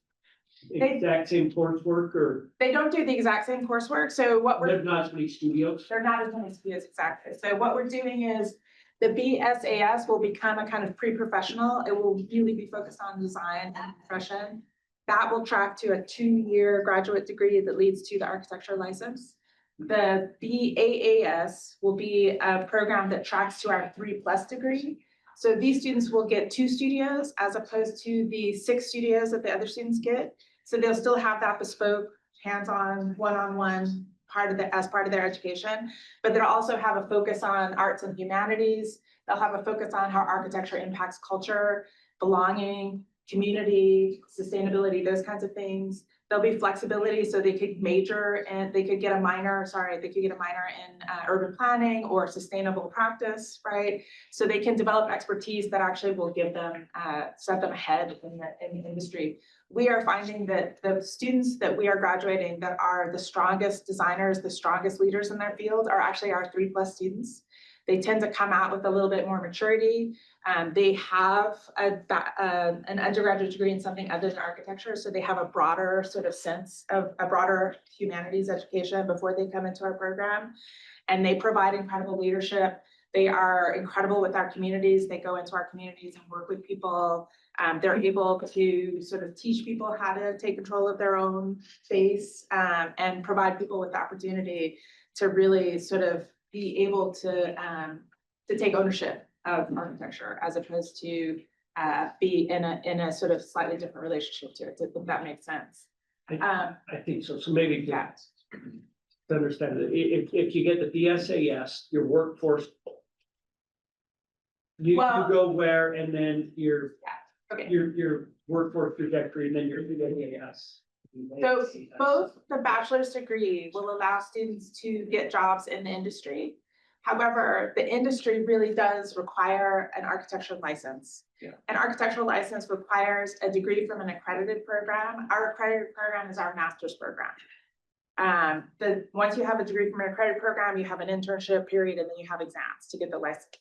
exact same coursework, or They don't do the exact same coursework. So what there's not as many studios. they're not as many studios exactly. So what we're doing is the BSAS will become a kind of pre-professional. It will really be focused on design and profession. That will track to a 2-year graduate degree that leads to the architecture license. The BAAS will be a program that tracks to our 3+ degree. So these students will get 2 studios as opposed to the 6 studios that the other students get. So they'll still have that bespoke, hands-on, one-on-one as part of their education, but they'll also have a focus on arts and humanities. They'll have a focus on how architecture impacts culture, belonging, community, sustainability, those kinds of things. There'll be flexibility, so they could major and they could get a minor in urban planning or sustainable practice, right? So they can develop expertise that actually will give them, set them ahead in the industry. We are finding that the students that we are graduating that are the strongest designers, the strongest leaders in their field are actually our 3+ students. They tend to come out with a little bit more maturity. They have an undergraduate degree in something other than architecture, so they have a broader sort of sense of a broader humanities education before they come into our program. And they provide incredible leadership. They are incredible with our communities. They go into our communities and work with people. They're able to sort of teach people how to take control of their own space, and provide people with the opportunity to really sort of be able to take ownership of architecture as opposed to be in a sort of slightly different relationship to it, if that makes sense. I think so. So maybe Yeah. to understand that if you get the BSAS, your workforce. You Well- go where and then Okay. your workforce trajectory and then your BSAS. So both the bachelor's degree will allow students to get jobs in the industry. However, the industry really does require an architectural license. Yeah. An architectural license requires a degree from an accredited program. Our accredited program is our master's program. Once you have a degree from an accredited program, you have an internship period and then you have exams to get the license.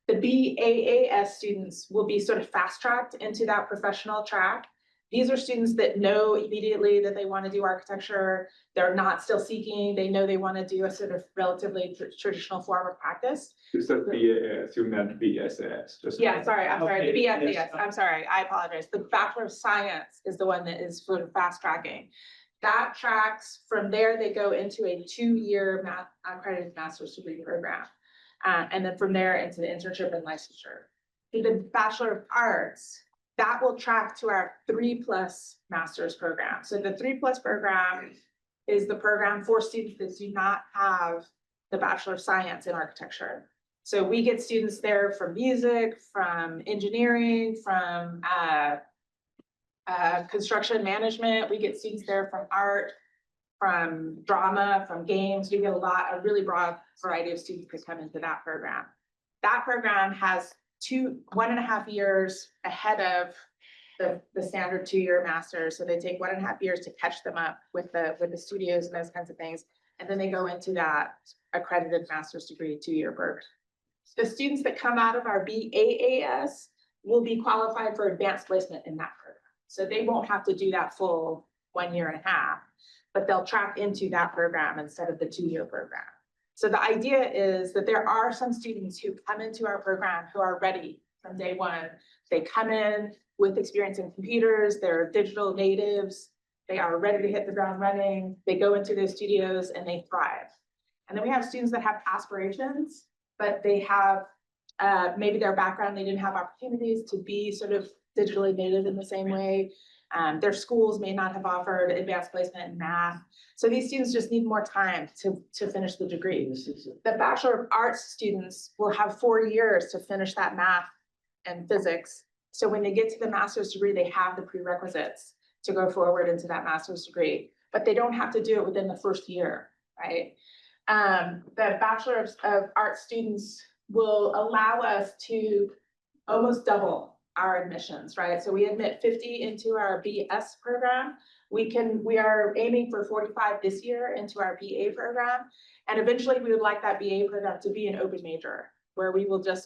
The BAAS students will be sort of fast-tracked into that professional track. These are students that know immediately that they want to do architecture. They're not still seeking. They know they want to do a sort of relatively traditional form of practice. You said BAS, you meant BSS. Just- Yeah, sorry, I'm sorry, the Okay, BSAS, yes. I'm sorry, I apologize. The Bachelor of Science is the one that is sort of fast tracking. That tracks, from there, they go into a 2-year accredited master's degree program. And then from there into the internship and licensure. The Bachelor of Arts, that will track to our 3+ master's program. So the 3+ program is the program for students that do not have the Bachelor of Science in architecture. So we get students there from music, from engineering, from construction management. We get students there from art, from drama, from games. We get a really broad variety of students that come into that program. That program has 1.5 years ahead of the standard 2-year master's. So they take 1.5 years to catch them up with the studios and those kinds of things. And then they go into that accredited master's degree 2-year program. The students that come out of our BAAS will be qualified for advanced placement in that program. So they won't have to do that full 1.5 years, but they'll track into that program instead of the 2-year program. So the idea is that there are some students who come into our program who are ready from day one. They come in with experience in computers, they're digital natives, they are ready to hit the ground running, they go into those studios and they thrive. And then we have students that have aspirations, but they have maybe their background, they didn't have opportunities to be sort of digitally native in the same way. Their schools may not have offered advanced placement in math. So these students just need more time to finish the degree. The Bachelor of Arts students will have 4 years to finish that math and physics. So when they get to the master's degree, they have the prerequisites to go forward into that master's degree, but they don't have to do it within the first year, right? The Bachelor of Arts students will allow us to almost double our admissions, right? So we admit 50 into our BS program. We are aiming for 45 this year into our BA program. And eventually we would like that BA program to be an open major where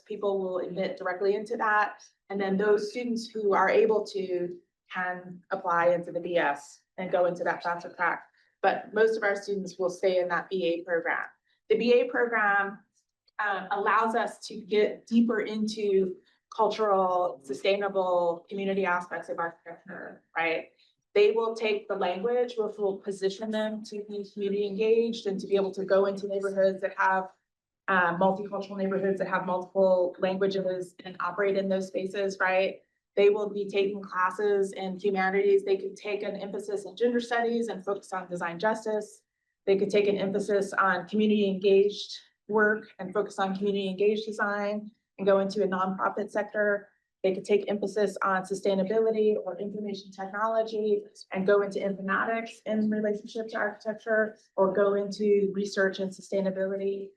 people will admit directly into that. And then those students who are able to can apply into the BS and go into that faster track. But most of our students will stay in that BA program. The BA program allows us to get deeper into cultural, sustainable community aspects of architecture, right? They will take the language, which will position them to be community engaged and to be able to go into neighborhoods that have multicultural neighborhoods that have multiple languages and operate in those spaces, right? They will be taking classes in humanities. They could take an emphasis in gender studies and focus on design justice. They could take an emphasis on community engaged work and focus on community engaged design and go into a nonprofit sector. They could take emphasis on sustainability or information technology and go into informatics in relationship to architecture or go into research and sustainability.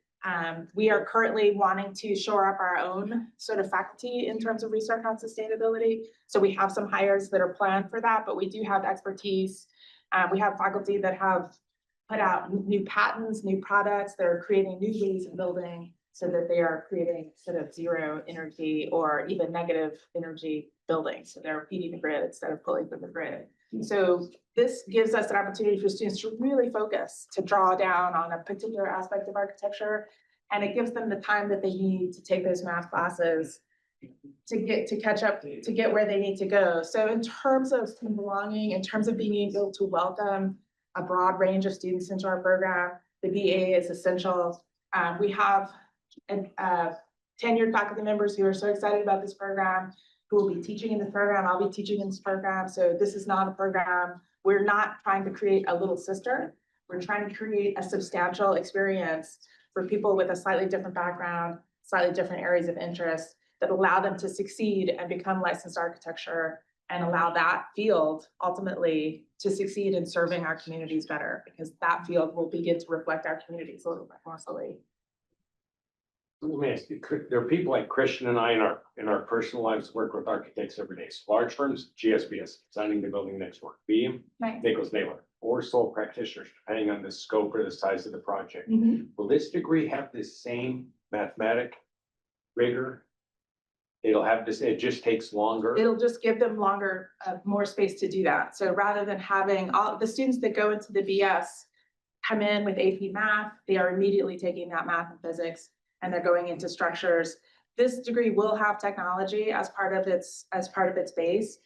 We are currently wanting to shore up our own sort of faculty in terms of research on sustainability. So we have some hires that are planned for that, but we do have expertise. We have faculty that have put out new patents, new products. They're creating new ways of building so that they are creating sort of zero energy or even negative energy buildings. So they're feeding the grid instead of pulling from the grid. So this gives us an opportunity for students to really focus, to draw down on a particular aspect of architecture. And it gives them the time that they need to take those math classes to catch up, to get where they need to go. So in terms of belonging, in terms of being able to welcome a broad range of students into our program, the BA is essential. We have tenured faculty members who are so excited about this program, who will be teaching in this program. I'll be teaching in this program. So this is not a program, we're not trying to create a little sister. We're trying to create a substantial experience for people with a slightly different background, slightly different areas of interest that allow them to succeed and become licensed architecture and allow that field ultimately to succeed in serving our communities better, because that field will begin to reflect our communities a little bit more fully. Let me ask you, there are people like Christian and I in our personal lives work with architects every day. So large firms, GSBS, designing the building next door, Beam, Right. Nichols Naylor, or sole practitioners, depending on the scope or the size of the project. Mhm. Will this degree have the same mathematic rigor? It'll have this, it just takes longer. It'll just give them longer, more space to do that. So rather than having all the students that go into the BS come in with AP math, they are immediately taking that math and physics, and they're going into structures. This degree will have technology as part of its base.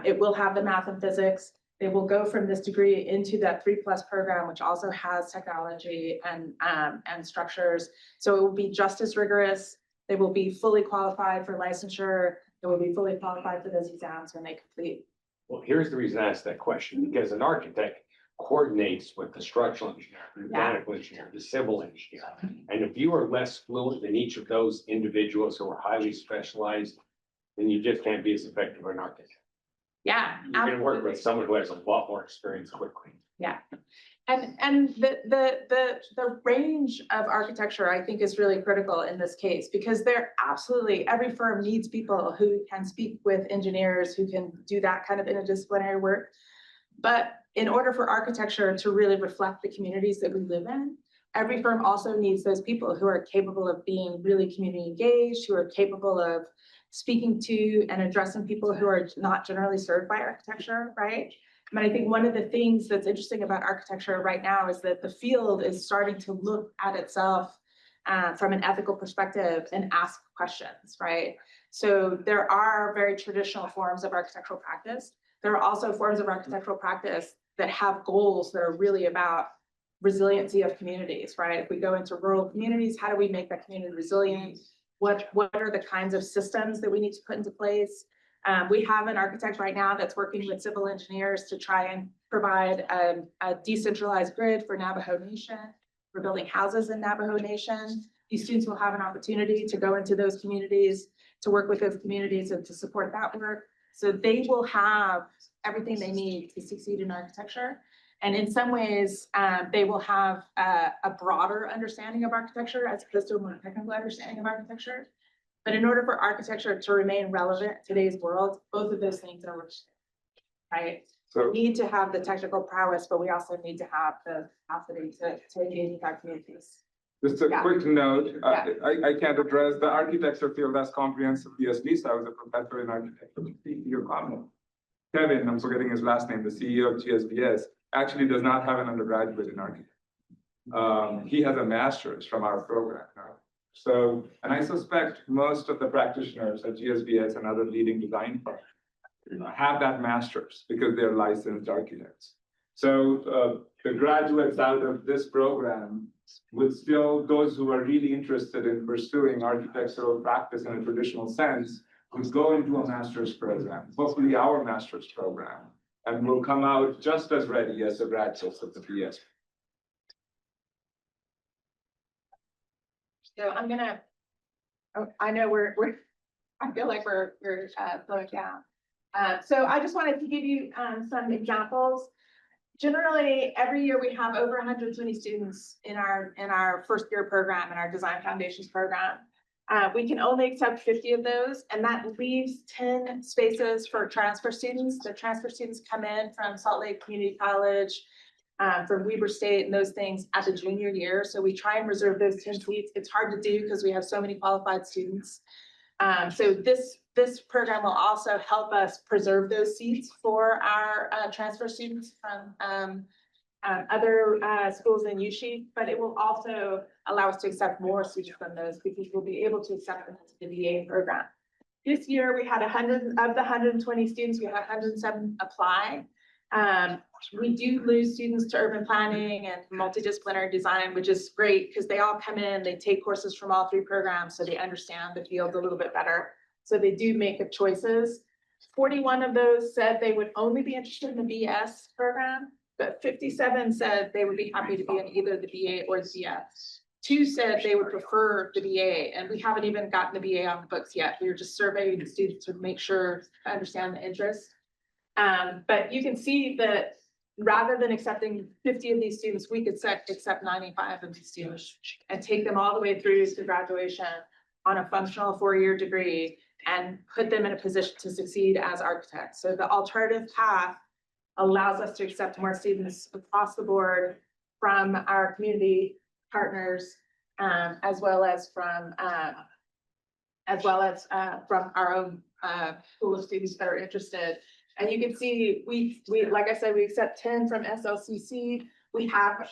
It will have the math and physics. They will go from this degree into that 3+ program, which also has technology and structures. So it will be just as rigorous. They will be fully qualified for licensure. They will be fully qualified for those exams when they complete. Well, here's the reason I asked that question, because an architect coordinates with the structural engineer, the mechanical engineer, the civil engineer. And if you are less fluent than each of those individuals who are highly specialized, then you just can't be as effective an architect. Yeah. You can work with someone who has a lot more experience quickly. Yeah. And the range of architecture, I think, is really critical in this case, because every firm needs people who can speak with engineers, who can do that kind of interdisciplinary work. But in order for architecture to really reflect the communities that we live in, every firm also needs those people who are capable of being really community engaged, who are capable of speaking to and addressing people who are not generally served by architecture, right? I think one of the things that's interesting about architecture right now is that the field is starting to look at itself from an ethical perspective and ask questions, right? So there are very traditional forms of architectural practice. There are also forms of architectural practice that have goals that are really about resiliency of communities, right? If we go into rural communities, how do we make that community resilient? What are the kinds of systems that we need to put into place? We have an architect right now that's working with civil engineers to try and provide a decentralized grid for Navajo Nation. We're building houses in Navajo Nation. These students will have an opportunity to go into those communities, to work with those communities and to support that work. So they will have everything they need to succeed in architecture. And in some ways, they will have a broader understanding of architecture as opposed to a more technical understanding of architecture. But in order for architecture to remain relevant in today's world, both of those things are right. So we need to have the technical prowess, but we also need to have the capacity to engage with our communities. Just a quick note, I can't address the architecture field as comprehensively as Lisa. I was a professor in architecture. Your comment. Kevin, I'm forgetting his last name, the CEO of GSBS, actually does not have an undergraduate in architecture. He has a master's from our program now. So, and I suspect most of the practitioners at GSBS and other leading design firms have that master's because they're licensed architects. So the graduates out of this program would still, those who are really interested in pursuing architectural practice in a traditional sense, would go into a master's program, hopefully our master's program, and will come out just as ready as the graduates of the BS. So I'm gonna, oh, I know I feel like we're slowing down. So I just wanted to give you, some examples. Generally, every year we have over 120 students in our first year program, in our Design Foundations program. We can only accept 50 of those, and that leaves 10 spaces for transfer students. The transfer students come in from Salt Lake Community College, from Weber State and those things at the junior year. So we try and reserve those 10 seats. It's hard to do because we have so many qualified students. So this program will also help us preserve those seats for our transfer students from other schools in USHE, but it will also allow us to accept more students from those because we'll be able to accept them into the VA program. This year, we had 100 of the 120 students, we had 107 apply. We do lose students to urban planning and multidisciplinary design, which is great because they all come in, they take courses from all 3 programs, so they understand the field a little bit better. So they do make up choices. 41 of those said they would only be interested in the BS program, but 57 said they would be happy to be in either the BA or the BS. 2 said they would prefer the BA, and we haven't even gotten the BA on the books yet. We were just surveying the students to make sure to understand the interest. But you can see that rather than accepting 50 of these students, we could accept 95 of these students and take them all the way through to graduation on a functional 4-year degree and put them in a position to succeed as architects. So the alternative path allows us to accept more students across the board from our community partners, as well as from our own pool of students that are interested. And you can see, we like I said, we accept 10 from SLCC. We have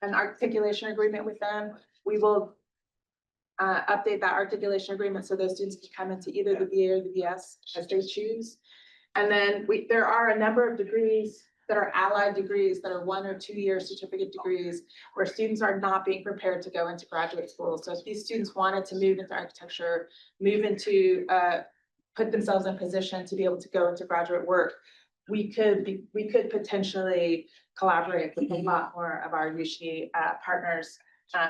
an articulation agreement with them. We will update that articulation agreement so those students can come into either the BA or the BS as they choose. And then there are a number of degrees that are allied degrees that are 1 or 2 year certificate degrees where students are not being prepared to go into graduate school. So if these students wanted to move into architecture, move into put themselves in position to be able to go into graduate work, we could potentially collaborate with a lot more of our USHE partners.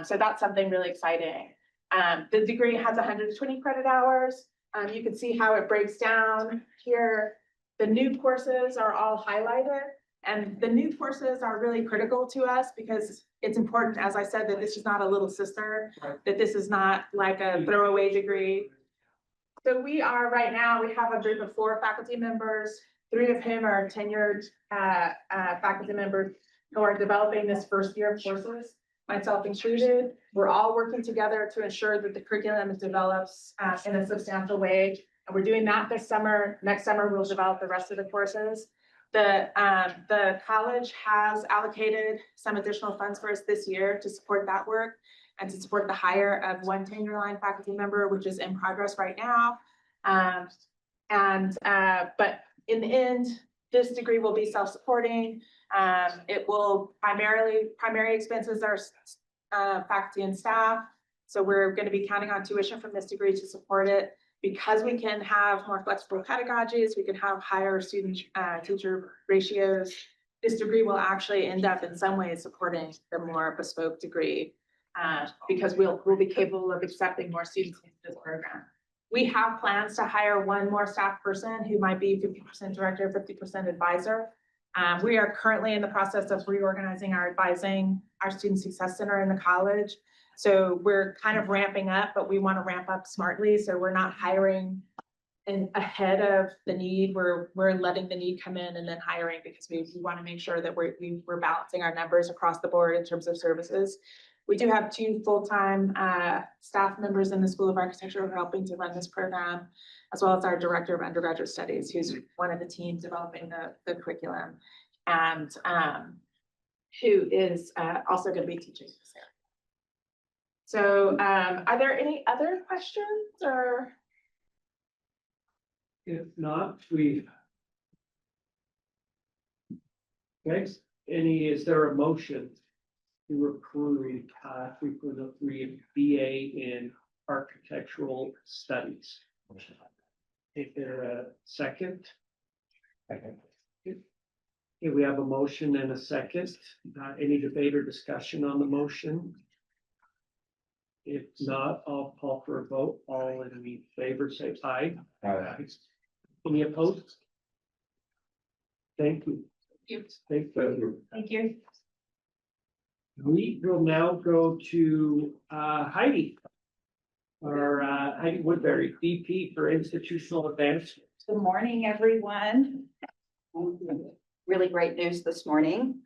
So that's something really exciting. The degree has 120 credit hours. You can see how it breaks down here. The new courses are all highlighted, and the new courses are really critical to us because it's important, as I said, that this is not a little sister, that this is not like a throwaway degree. So we are right now, we have a group of 4 faculty members, 3 of whom are tenured faculty members who are developing this first year of courses, myself included. We're all working together to ensure that the curriculum develops in a substantial way. And we're doing that this summer. Next summer, we'll develop the rest of the courses. The college has allocated some additional funds for us this year to support that work and to support the hire of 1 tenure line faculty member, which is in progress right now. But in the end, this degree will be self-supporting. It will primary expenses are faculty and staff. So we're going to be counting on tuition from this degree to support it. Because we can have more flexible pedagogies, we can have higher student teacher ratios. This degree will actually end up in some ways supporting the more bespoke degree because we'll be capable of accepting more students into this program. We have plans to hire 1 more staff person who might be 50% director, 50% advisor. We are currently in the process of reorganizing our student success center in the college. So we're kind of ramping up, but we want to ramp up smartly. So we're not hiring ahead of the need. We're letting the need come in and then hiring because we want to make sure that we're balancing our numbers across the board in terms of services. We do have 2 full-time staff members in the School of Architecture who are helping to run this program, as well as our director of undergraduate studies, who's one of the teams developing the curriculum, and who is also going to be teaching this area. So are there any other questions or? If not, we Okay, is there a motion to approve, 3.03 BA in architectural studies? Is there a second? Second. Okay, we have a motion and a second. Any debate or discussion on the motion? If not, I'll call for a vote. All in favor, say aye. Any opposed? Thank you. Thank you. Thank you. We will now go to Heidi. Or Heidi Woodbury, VP for Institutional Advancement. Good morning, everyone. Really great news this morning.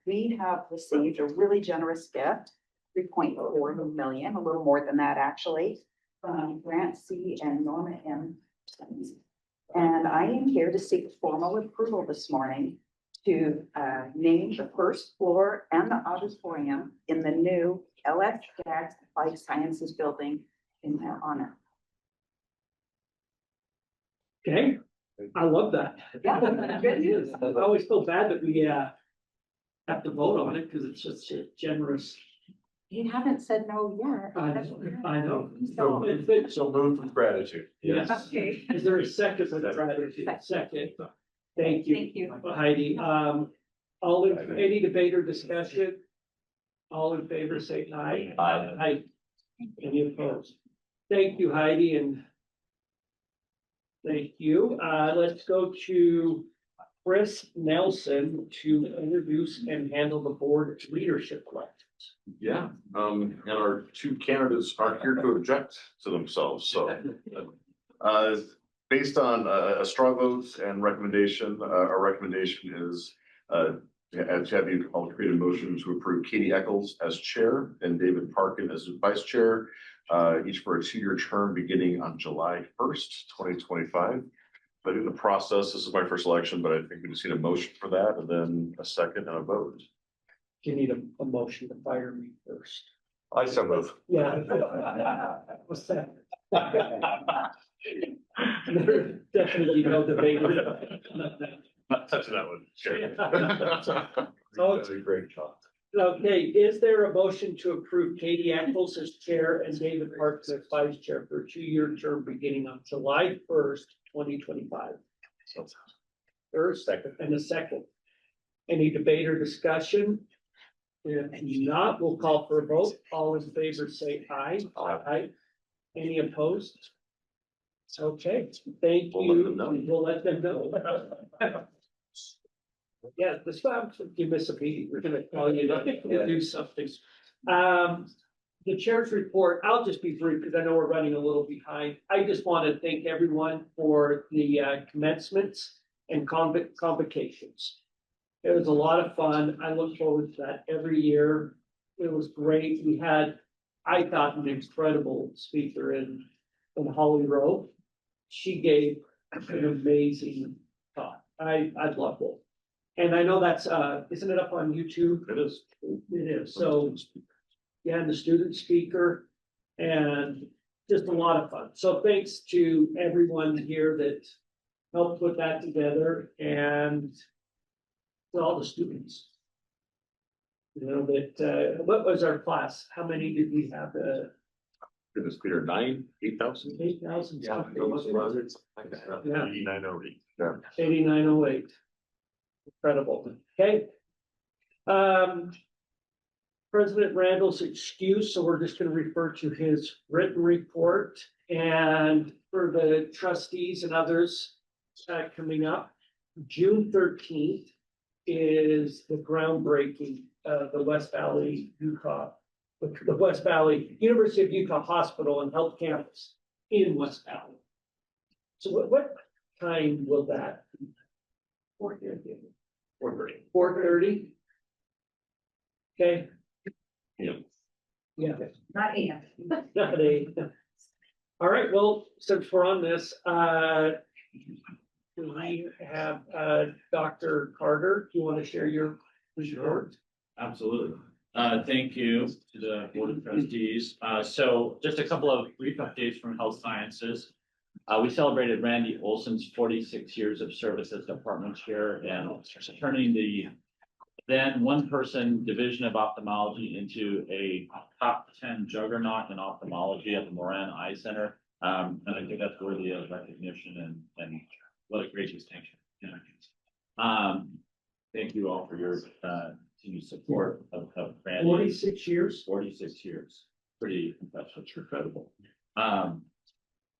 We have received a really generous gift, 3.4 million, a little more than that actually, from Grant C. and Norma M. And I am here to seek formal approval this morning to name the first floor and the auditorium in the new LF Gaggs Applied Sciences building in their honor. Okay, I love that. Yeah, good news. I always feel bad that we have to vote on it because it's such a generous. You haven't said no yet. I know. So- So move with gratitude. Yes. Okay. Is there a second for that? Second. Thank you. Thank you. Heidi, any debate or discussion? All in favor, say aye. Aye. Any opposed? Thank you, Heidi, and thank you. Let's go to Chris Nelson to introduce and handle the board leadership questions. Yeah, and our two candidates aren't here to object to themselves, so. Based on a straw vote and recommendation, our recommendation is to have you all create a motion to approve Katie Eccles as chair and David Parkin as vice chair, each for a 2-year term beginning on July 1st, 2025. But in the process, this is my first election, but I think we just need a motion for that and then a second and a vote. You need a motion to fire me first. I so move. Yeah. What's that? There definitely no debate. Not touching that one, chair. Oh, That's a great job. okay, is there a motion to approve Katie Eccles as chair and David Parkin as vice chair for a 2-year term beginning on July 1st, 2025? First, second, and a second. Any debate or discussion? If not, we'll call for a vote. All in favor, say aye. Aye. Any opposed? Okay, thank We'll let you. them know. We'll let them know. Yeah, this time, you miss a meeting, we're gonna call you to do something. The chair's report, I'll just be brief because I know we're running a little behind. I just want to thank everyone for the commencements and convocations. It was a lot of fun. I look forward to that every year. It was great. We had, I thought, an incredible speaker in Holly Rowe. She gave an amazing talk. I loved it. And I know that's, isn't it up on YouTube? It is. It is. So, yeah, and the student speaker and just a lot of fun. So thanks to everyone here that helped put that together and to all the students. You know, that, what was our class? How many did we have? Goodness, Peter, 8,000? 8,000. Yeah, almost around. Yeah. 8908. Yeah. 8908. Incredible. Okay. President Randall's excuse, so we're just going to refer to his written report. And for the trustees and others coming up, June 13th is the groundbreaking of the West Valley, Utah, the West Valley University of Utah Hospital and Health Campus in West Valley. So what time will that be? 4:30. 4:30. Okay. Yeah. Yeah. Not AM. Not 8. All right, well, since we're on this, do we have Dr. Carter? Do you want to share your report? Absolutely. Thank you to the Board of Trustees. So just a couple of brief updates from Health Sciences. We celebrated Randy Olson's 46 years of service as department chair and turning the then one-person division of ophthalmology into a top 10 juggernaut in ophthalmology at the Moran Eye Center. And I think that's worthy of recognition and what a great distinction. Thank you all for your continued support of Randy. 46 years. 46 years. Pretty impressive, incredible.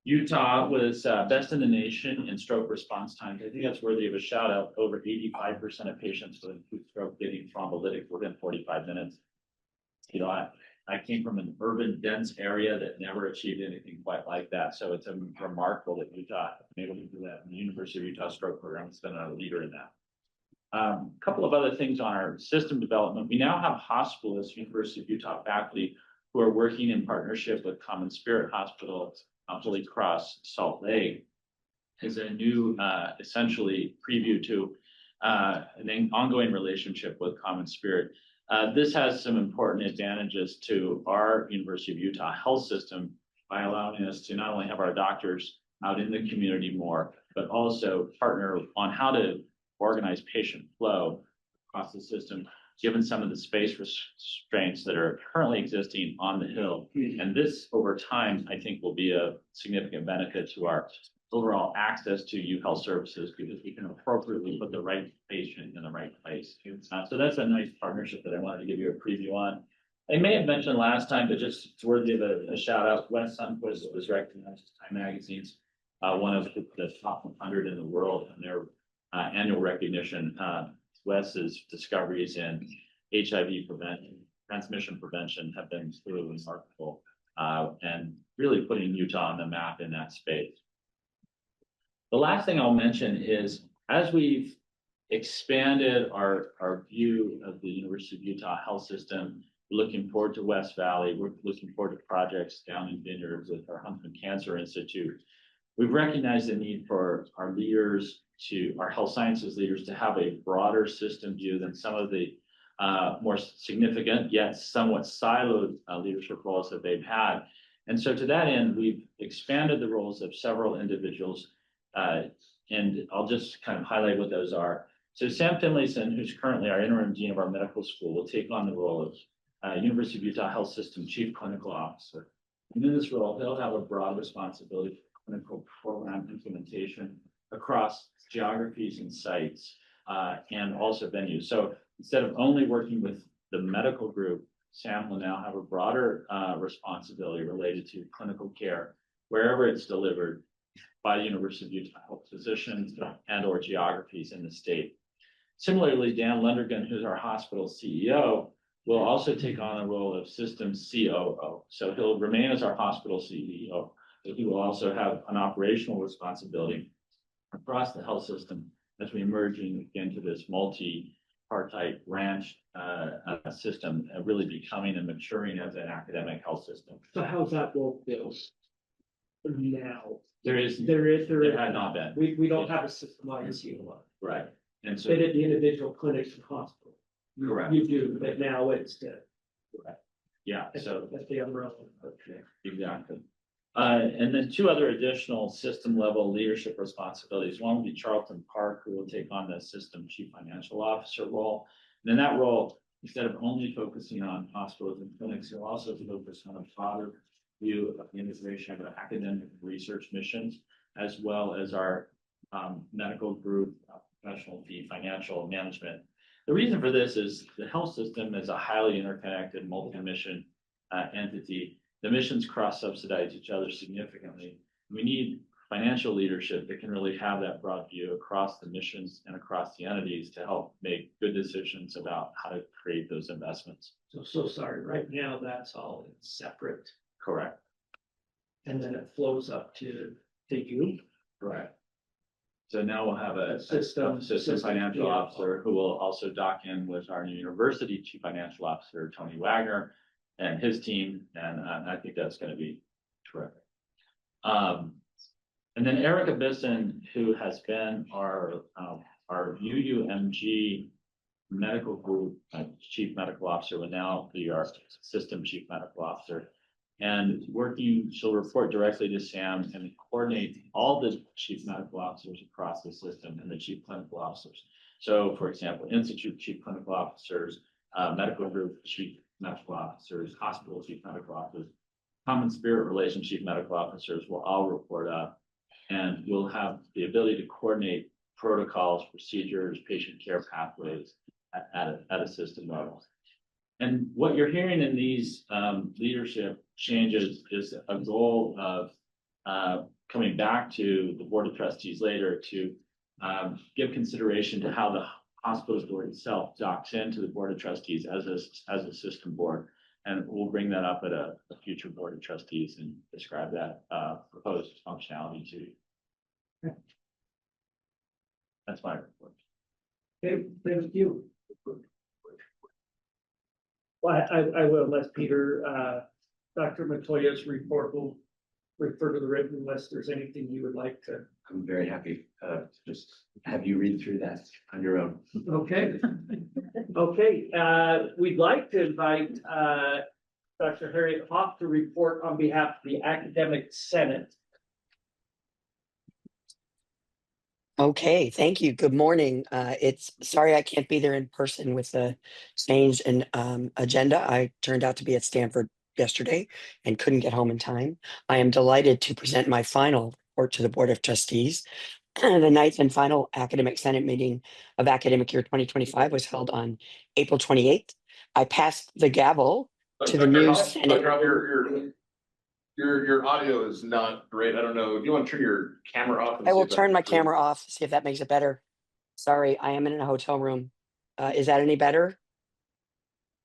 Utah was best in the nation in stroke response times. I think that's worthy of a shout out. Over 85% of patients with acute stroke getting thrombolytic within 45 minutes. You know, I came from an urban dense area that never achieved anything quite like that. So it's remarkable that Utah been able to do that. And the University of Utah Stroke Program has been a leader in that. A couple of other things on our system development. We now have hospitalists, University of Utah faculty, who are working in partnership with Common Spirit Hospital, Holy Cross, Salt Lake, is a new, essentially preview to an ongoing relationship with Common Spirit. This has some important advantages to our University of Utah health system by allowing us to not only have our doctors out in the community more, but also partner on how to organize patient flow across the system, given some of the space restraints that are currently existing on the Hill. And this, over time, I think will be a significant benefit to our overall access to UHealth services because we can appropriately put the right patient in the right place. So that's a nice partnership that I wanted to give you a preview on. I may have mentioned last time, but just it's worthy of a shout out. Wes Sundquist was recognized as Time Magazine's one of the top 100 in the world in their annual recognition. Wes's discoveries in HIV prevention, transmission prevention have been truly remarkable and really putting Utah on the map in that space. The last thing I'll mention is as we've expanded our view of the University of Utah health system, we're looking forward to West Valley, we're looking forward to projects down in Vineyard with our Huntsman Cancer Institute. We've recognized the need for our leaders our health sciences leaders to have a broader system view than some of the more significant yet somewhat siloed leadership roles that they've had. And so to that end, we've expanded the roles of several individuals and I'll just kind of highlight what those are. So Sam Finlayson, who's currently our interim dean of our medical school, will take on the role of University of Utah Health System Chief Clinical Officer. And in this role, he'll have a broad responsibility for clinical program implementation across geographies and sites and also venues. So instead of only working with the medical group, Sam will now have a broader responsibility related to clinical care wherever it's delivered by the University of Utah health physicians and or geographies in the state. Similarly, Dan Lundergan, who's our hospital CEO, will also take on the role of system COO. So he'll remain as our hospital CEO, but he will also have an operational responsibility across the health system as we emerge into this multi-partite branch system, really becoming and maturing as an academic health system. So how's that role built now? There had not been. We don't have a systemized COO. Right. And so But at the individual clinics and hospital. Correct. You do, but now it's correct. Yeah, so that's the umbrella. Okay. exactly. And then two other additional system level leadership responsibilities. One will be Charlton Park, who will take on the system chief financial officer role. And in that role, instead of only focusing on hospitals and clinics, he'll also focus on a broader view of the integration of academic research missions, as well as our medical group, professional fee, financial management. The reason for this is the health system is a highly interconnected multi-mission entity. The missions cross-subsidize each other significantly. We need financial leadership that can really have that broad view across the missions and across the entities to help make good decisions about how to create those investments. So sorry, right now that's all separate Correct. and then it flows up to you. Correct. So now we'll have a System financial officer who will also dock in with our new university chief financial officer, Tony Wagner, and his team. And I think that's going to be terrific. And then Erica Bisson, who has been our UUMG medical group chief medical officer, will now be our system chief medical officer. And working, she'll report directly to Sam and coordinate all the chief medical officers across the system and the chief clinical officers. So for example, Institute chief clinical officers, medical group chief medical officers, hospital chief medical officers, Common Spirit Relation chief medical officers will all report up. And we'll have the ability to coordinate protocols, procedures, patient care pathways at a system level. And what you're hearing in these leadership changes is a goal of coming back to the Board of Trustees later to give consideration to how the hospital board itself docks into the Board of Trustees as a system board. And we'll bring that up at a future Board of Trustees and describe that proposed functionality to you. That's my report. Okay, thank you. Well, I will, unless Peter, Dr. Matoya's report will refer to the written unless there's anything you would like to. I'm very happy to just have you read through that on your own. Okay. Okay, we'd like to invite Dr. Harriet Hoff to report on behalf of the Academic Senate. Okay, thank you. Good morning. It's sorry I can't be there in person with the change in agenda. I turned out to be at Stanford yesterday and couldn't get home in time. I am delighted to present my final report to the Board of Trustees. The ninth and final Academic Senate meeting of academic year 2025 was held on April 28th. I passed the gavel to the new Senate. Your audio is not great. I don't know. Do you want to turn your camera off? I will turn my camera off, see if that makes it better. Sorry, I am in a hotel room. Is that any better?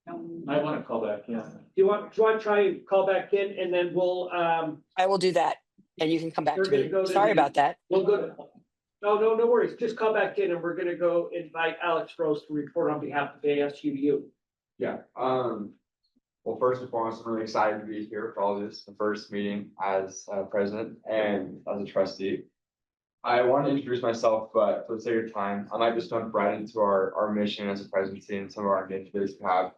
I want to call back, yeah. Do you want to try and call back in and then we'll I will do that and you can come back We're to gonna me. go to Sorry the- about that. we'll go. No worries. Just call back in and we're gonna go invite Alex Rose to report on behalf of ASUU. Yeah, well, first and foremost, I'm really excited to be here for all this, the first meeting as president and as a trustee. I want to introduce myself, but for the sake of time, I might just jump right into our mission as a presidency and some of our initiatives we have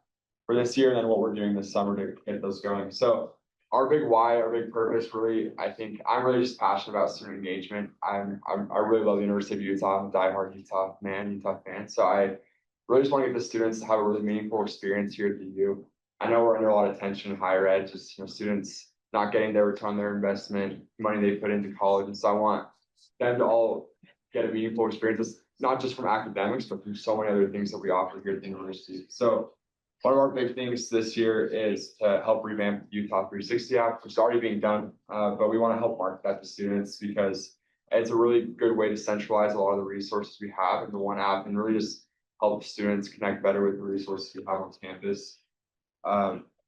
for this year and then what we're doing this summer to get those going. So our big why, our big purpose, really, I think I'm really just passionate about student engagement. I really love the University of Utah. I'm a diehard Utah fan. So I really just want to get the students to have a really meaningful experience here at the U. I know we're under a lot of tension in higher ed, just students not getting their return on their investment, money they put into college. And so I want them to all get a meaningful experience, not just from academics, but from so many other things that we offer here at the university. So one of our big things this year is to help revamp the Utah 360 app, which is already being done, but we want to help market that to students because it's a really good way to centralize a lot of the resources we have into one app and really just help students connect better with the resources we have on campus.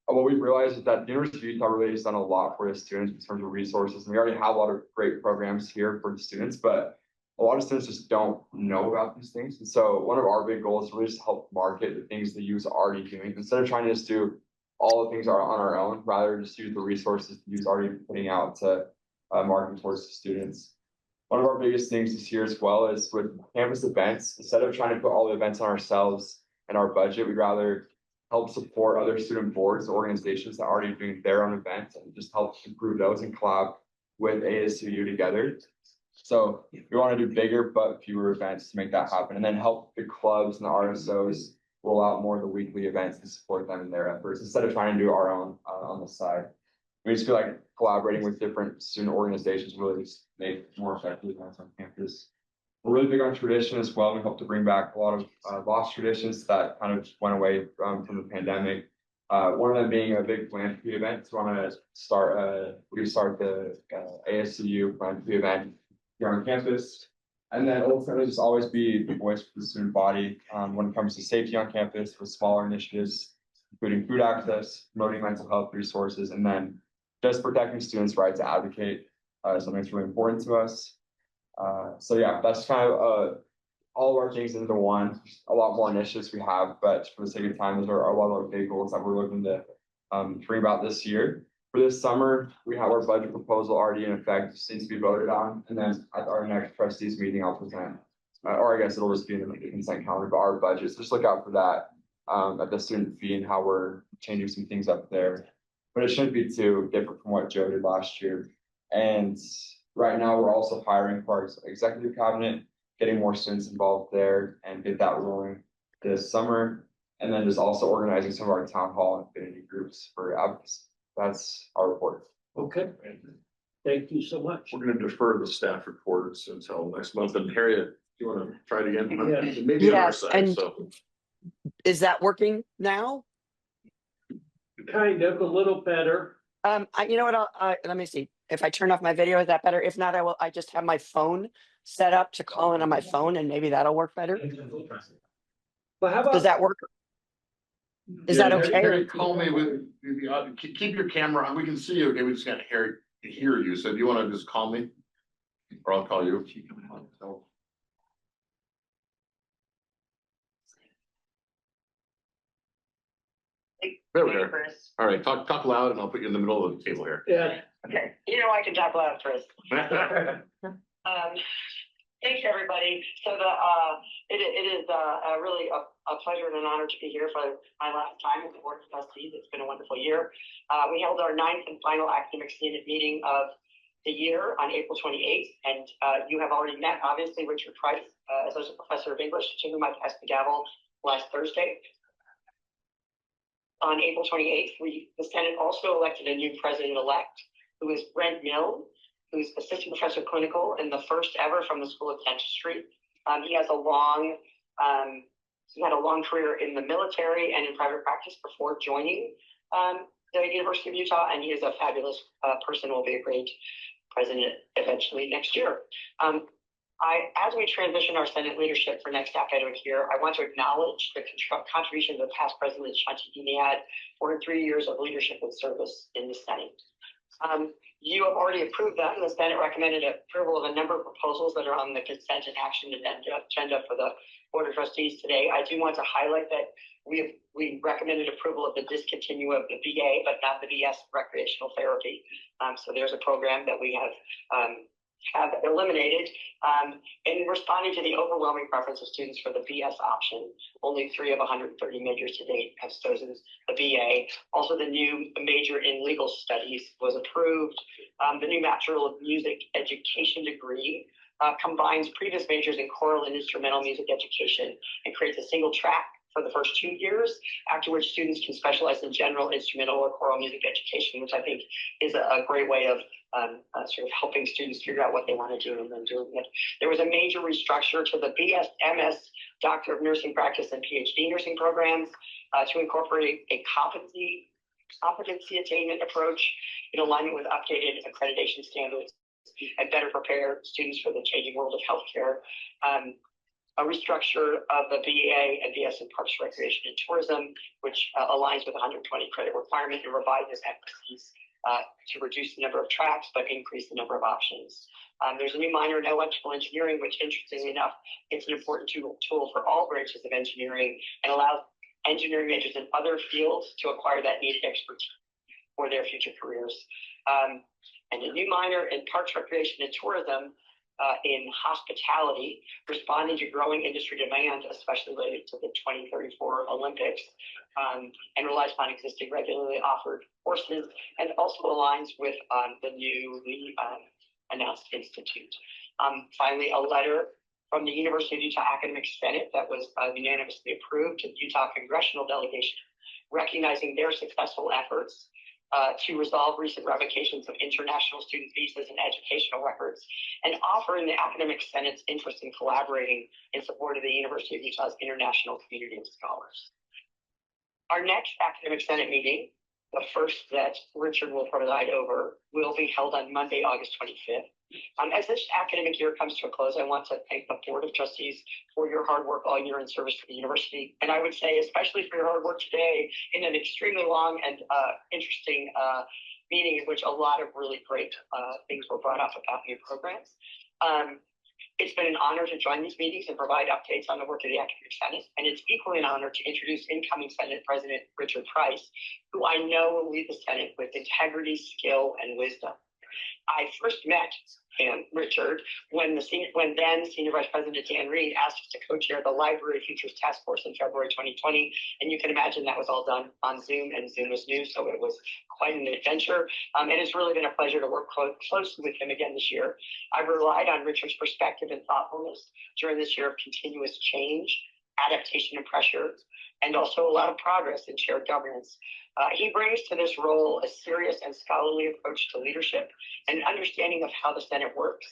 What we've realized is that the University of Utah really has done a lot for the students in terms of resources. And we already have a lot of great programs here for the students, but a lot of students just don't know about these things. And so one of our big goals is really just help market the things the U is already doing. Instead of trying to just do all the things on our own, rather just use the resources the U is already putting out to market towards the students. One of our biggest things this year as well is with campus events. Instead of trying to put all the events on ourselves and our budget, we'd rather help support other student boards, organizations that are already doing their own events and just help improve those and collab with ASUU together. So we want to do bigger but fewer events to make that happen and then help the clubs and the RSOs roll out more of the weekly events to support them in their efforts instead of trying to do our own on the side. We just feel like collaborating with different student organizations really just make more effective events on campus. We're really big on tradition as well. We hope to bring back a lot of lost traditions that kind of just went away from the pandemic. One of them being a big philanthropy event. So we want to start the ASUU philanthropy event here on campus. And then ultimately just always be the voice for the student body when it comes to safety on campus with smaller initiatives, including food access, promoting mental health resources, and then just protecting students' right to advocate, something that's really important to us. So yeah, that's kind of all of our things into one. A lot more initiatives we have, but for the sake of time, those are a lot of our big goals that we're looking to bring about this year. For this summer, we have our budget proposal already in effect, just needs to be voted on, and then at our next trustees meeting, I'll present, or I guess it'll just be in the consent calendar, but our budgets. Just look out for that at the student fee and how we're changing some things up there. but it shouldn't be too different from what Joe did last year. And right now, we're also hiring for our executive cabinet, getting more students involved there and get that rolling this summer. And then just also organizing some of our town hall affinity groups for advocacy. That's our report. Okay, thank you so much. We're gonna defer the staff reports until next month. And Harriet, do you wanna try it again? Yeah. Maybe on our Yes, side, and- so. Is that working now? Kind of, a little better. You know what, let me see. If I turn off my video, is that better? If not, I just have my phone set up to call in on my phone and maybe that'll work better. But how Does about, that work? Is Yeah, that okay? Harriet, call me with, keep your camera on. We can see you. Okay, we just can't hear you. So do you wanna just call me? Or I'll call you. There we go. All right, talk loud and I'll put you in the middle of the table here. yeah, Okay, you know I can talk loud, Chris. Thanks, everybody. So it is really a pleasure and an honor to be here for my last time as the Board of Trustees. It's been a wonderful year. We held our 9th and final academic senate meeting of the year on April 28th, and you have already met, obviously, Richard Price, Associate Professor of English, to whom I passed the gavel last Thursday. On April 28th, the Senate also elected a new president-elect, who is Brent Milne, who's Assistant Professor of Clinical and the first ever from the School of Dentistry. He had a long career in the military and in private practice before joining the University of Utah, and he is a fabulous person, will be a great president eventually next year. As we transition our Senate leadership for next academic year, I want to acknowledge the contributions of past President Shanti Diniad for her 3 years of leadership and service in the Senate. You have already approved them. The Senate recommended approval of a number of proposals that are on the consent and action agenda for the Board of Trustees today. I do want to highlight that we recommended approval of the discontinue of the BA, but not the BS recreational therapy. So there's a program that we have eliminated. In responding to the overwhelming preference of students for the BS option, only 3 of 130 majors to date have chosen the BA. Also, the new major in legal studies was approved. The new Bachelor of Music Education degree combines previous majors in choral and instrumental music education and creates a single track for the first 2 years, after which students can specialize in general, instrumental, or choral music education, which I think is a great way of sort of helping students figure out what they want to do and then doing it. There was a major restructure to the BS, MS, Doctor of Nursing Practice, and PhD nursing programs to incorporate a competency attainment approach in alignment with updated accreditation standards and better prepare students for the changing world of healthcare. A restructure of the BA and BS in Parks, Recreation, and Tourism, which aligns with the 120 credit requirement and revises emphases to reduce the number of tracks, but increase the number of options. There's a new minor in electrical engineering, which interestingly enough, it's an important tool for all branches of engineering and allows engineering majors in other fields to acquire that needed expertise for their future careers. And a new minor in Parks, Recreation, and Tourism, in hospitality, responding to growing industry demand, especially related to the 2034 Olympics, and relies upon existing regularly offered courses, and also aligns with the newly announced institute. Finally, a letter from the University of Utah Academic Senate that was unanimously approved to the Utah Congressional Delegation, recognizing their successful efforts to resolve recent revocations of international student visas and educational records, and offering the Academic Senate's interest in collaborating in support of the University of Utah's international community of scholars. Our next Academic Senate meeting, the first that Richard will preside over, will be held on Monday, August 25th. As this academic year comes to a close, I want to thank the Board of Trustees for your hard work all year in service to the university. And I would say, especially for your hard work today in an extremely long and interesting meeting in which a lot of really great things were brought up about new programs. It's been an honor to join these meetings and provide updates on the work of the Academic Senate. And it's equally an honor to introduce incoming Senate President Richard Price, who I know will lead the Senate with integrity, skill, and wisdom. I first met Richard, when then Senior Vice President Dan Reed asked us to co-chair the Library Futures Task Force in February 2020. And you can imagine that was all done on Zoom, and Zoom was new, so it was quite an adventure. And it's really been a pleasure to work closely with him again this year. I've relied on Richard's perspective and thoughtfulness during this year of continuous change, adaptation and pressure, and also a lot of progress in shared governance. He brings to this role a serious and scholarly approach to leadership and understanding of how the Senate works,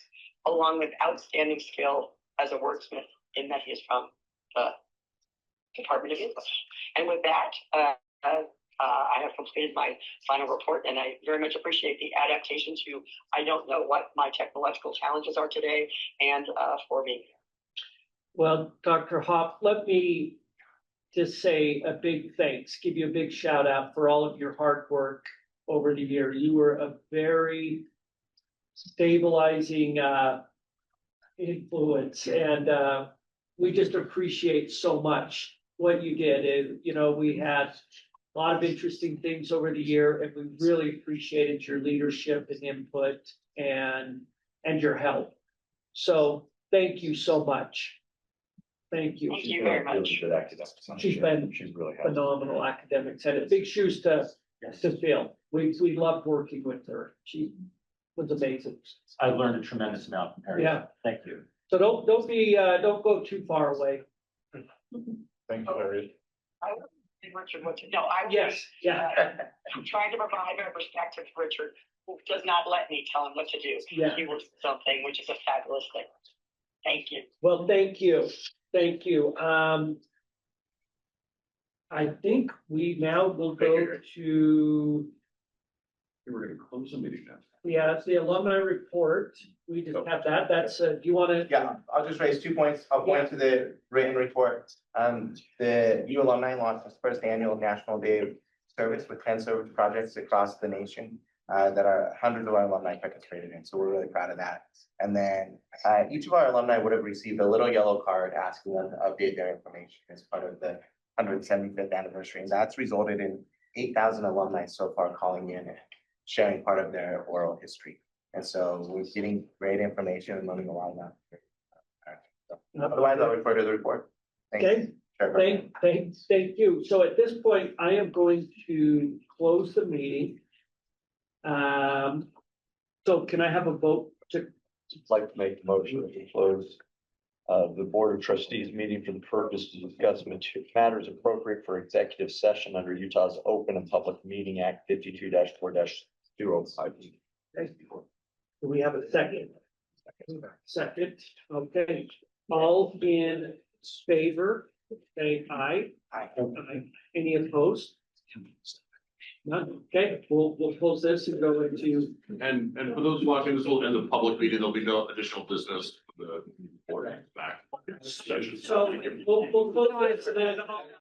along with outstanding skill as a wordsmith in that he is from the Department of English. And with that, I have completed my final report, and I very much appreciate the adaptation to, I don't know what my technological challenges are today, and for being here. Well, Dr. Hopp, let me just say a big thanks, give you a big shout out for all of your hard work over the year. You were a very stabilizing influence, and we just appreciate so much what you did. We had a lot of interesting things over the year, and we really appreciated your leadership and input and your help. So thank you so much. Thank you. Thank you very much. She's been really phenomenal academic senate. Big shoes to fill. We loved working with her. She was amazing. I learned a tremendous amount from her. Yeah. Thank you. So don't go too far away. Thank you, Larry. Richard, what to, no, I Yes, yeah. I'm trying to provide my perspective to Richard, who does not let me tell him what to do. Yeah. He was something, which is a fabulous thing. Thank you. Well, thank you. Thank you. I think we now will go to, We're gonna close the meeting now. yeah, it's the alumni report. We just have that. That's, do you want to? Yeah, I'll just raise 2 points. I'll point to the written report. The U alumni launched its first annual National Day of Service with 10 service projects across the nation that hundreds of our alumni participated in. So we're really proud of that. And then each of our alumni would have received a little yellow card asking them to update their information as part of the 175th anniversary. And that's resulted in 8,000 alumni so far calling in and sharing part of their oral history. And so we're getting great information and learning a lot about it. Otherwise, I'll refer to the report. Okay. Thank you. So at this point, I am going to close the meeting. So can I have a vote to? I'd like to make the motion to close the Board of Trustees meeting for the purpose to discuss matters appropriate for executive session under Utah's Open and Public Meeting Act 52-4-205. Do we have a second? Second, okay. All in favor, say aye. Aye. Any opposed? None, okay, we'll close this and go into. And for those watching, this will end the public meeting. There'll be no additional business for the board back. So we'll close this and then.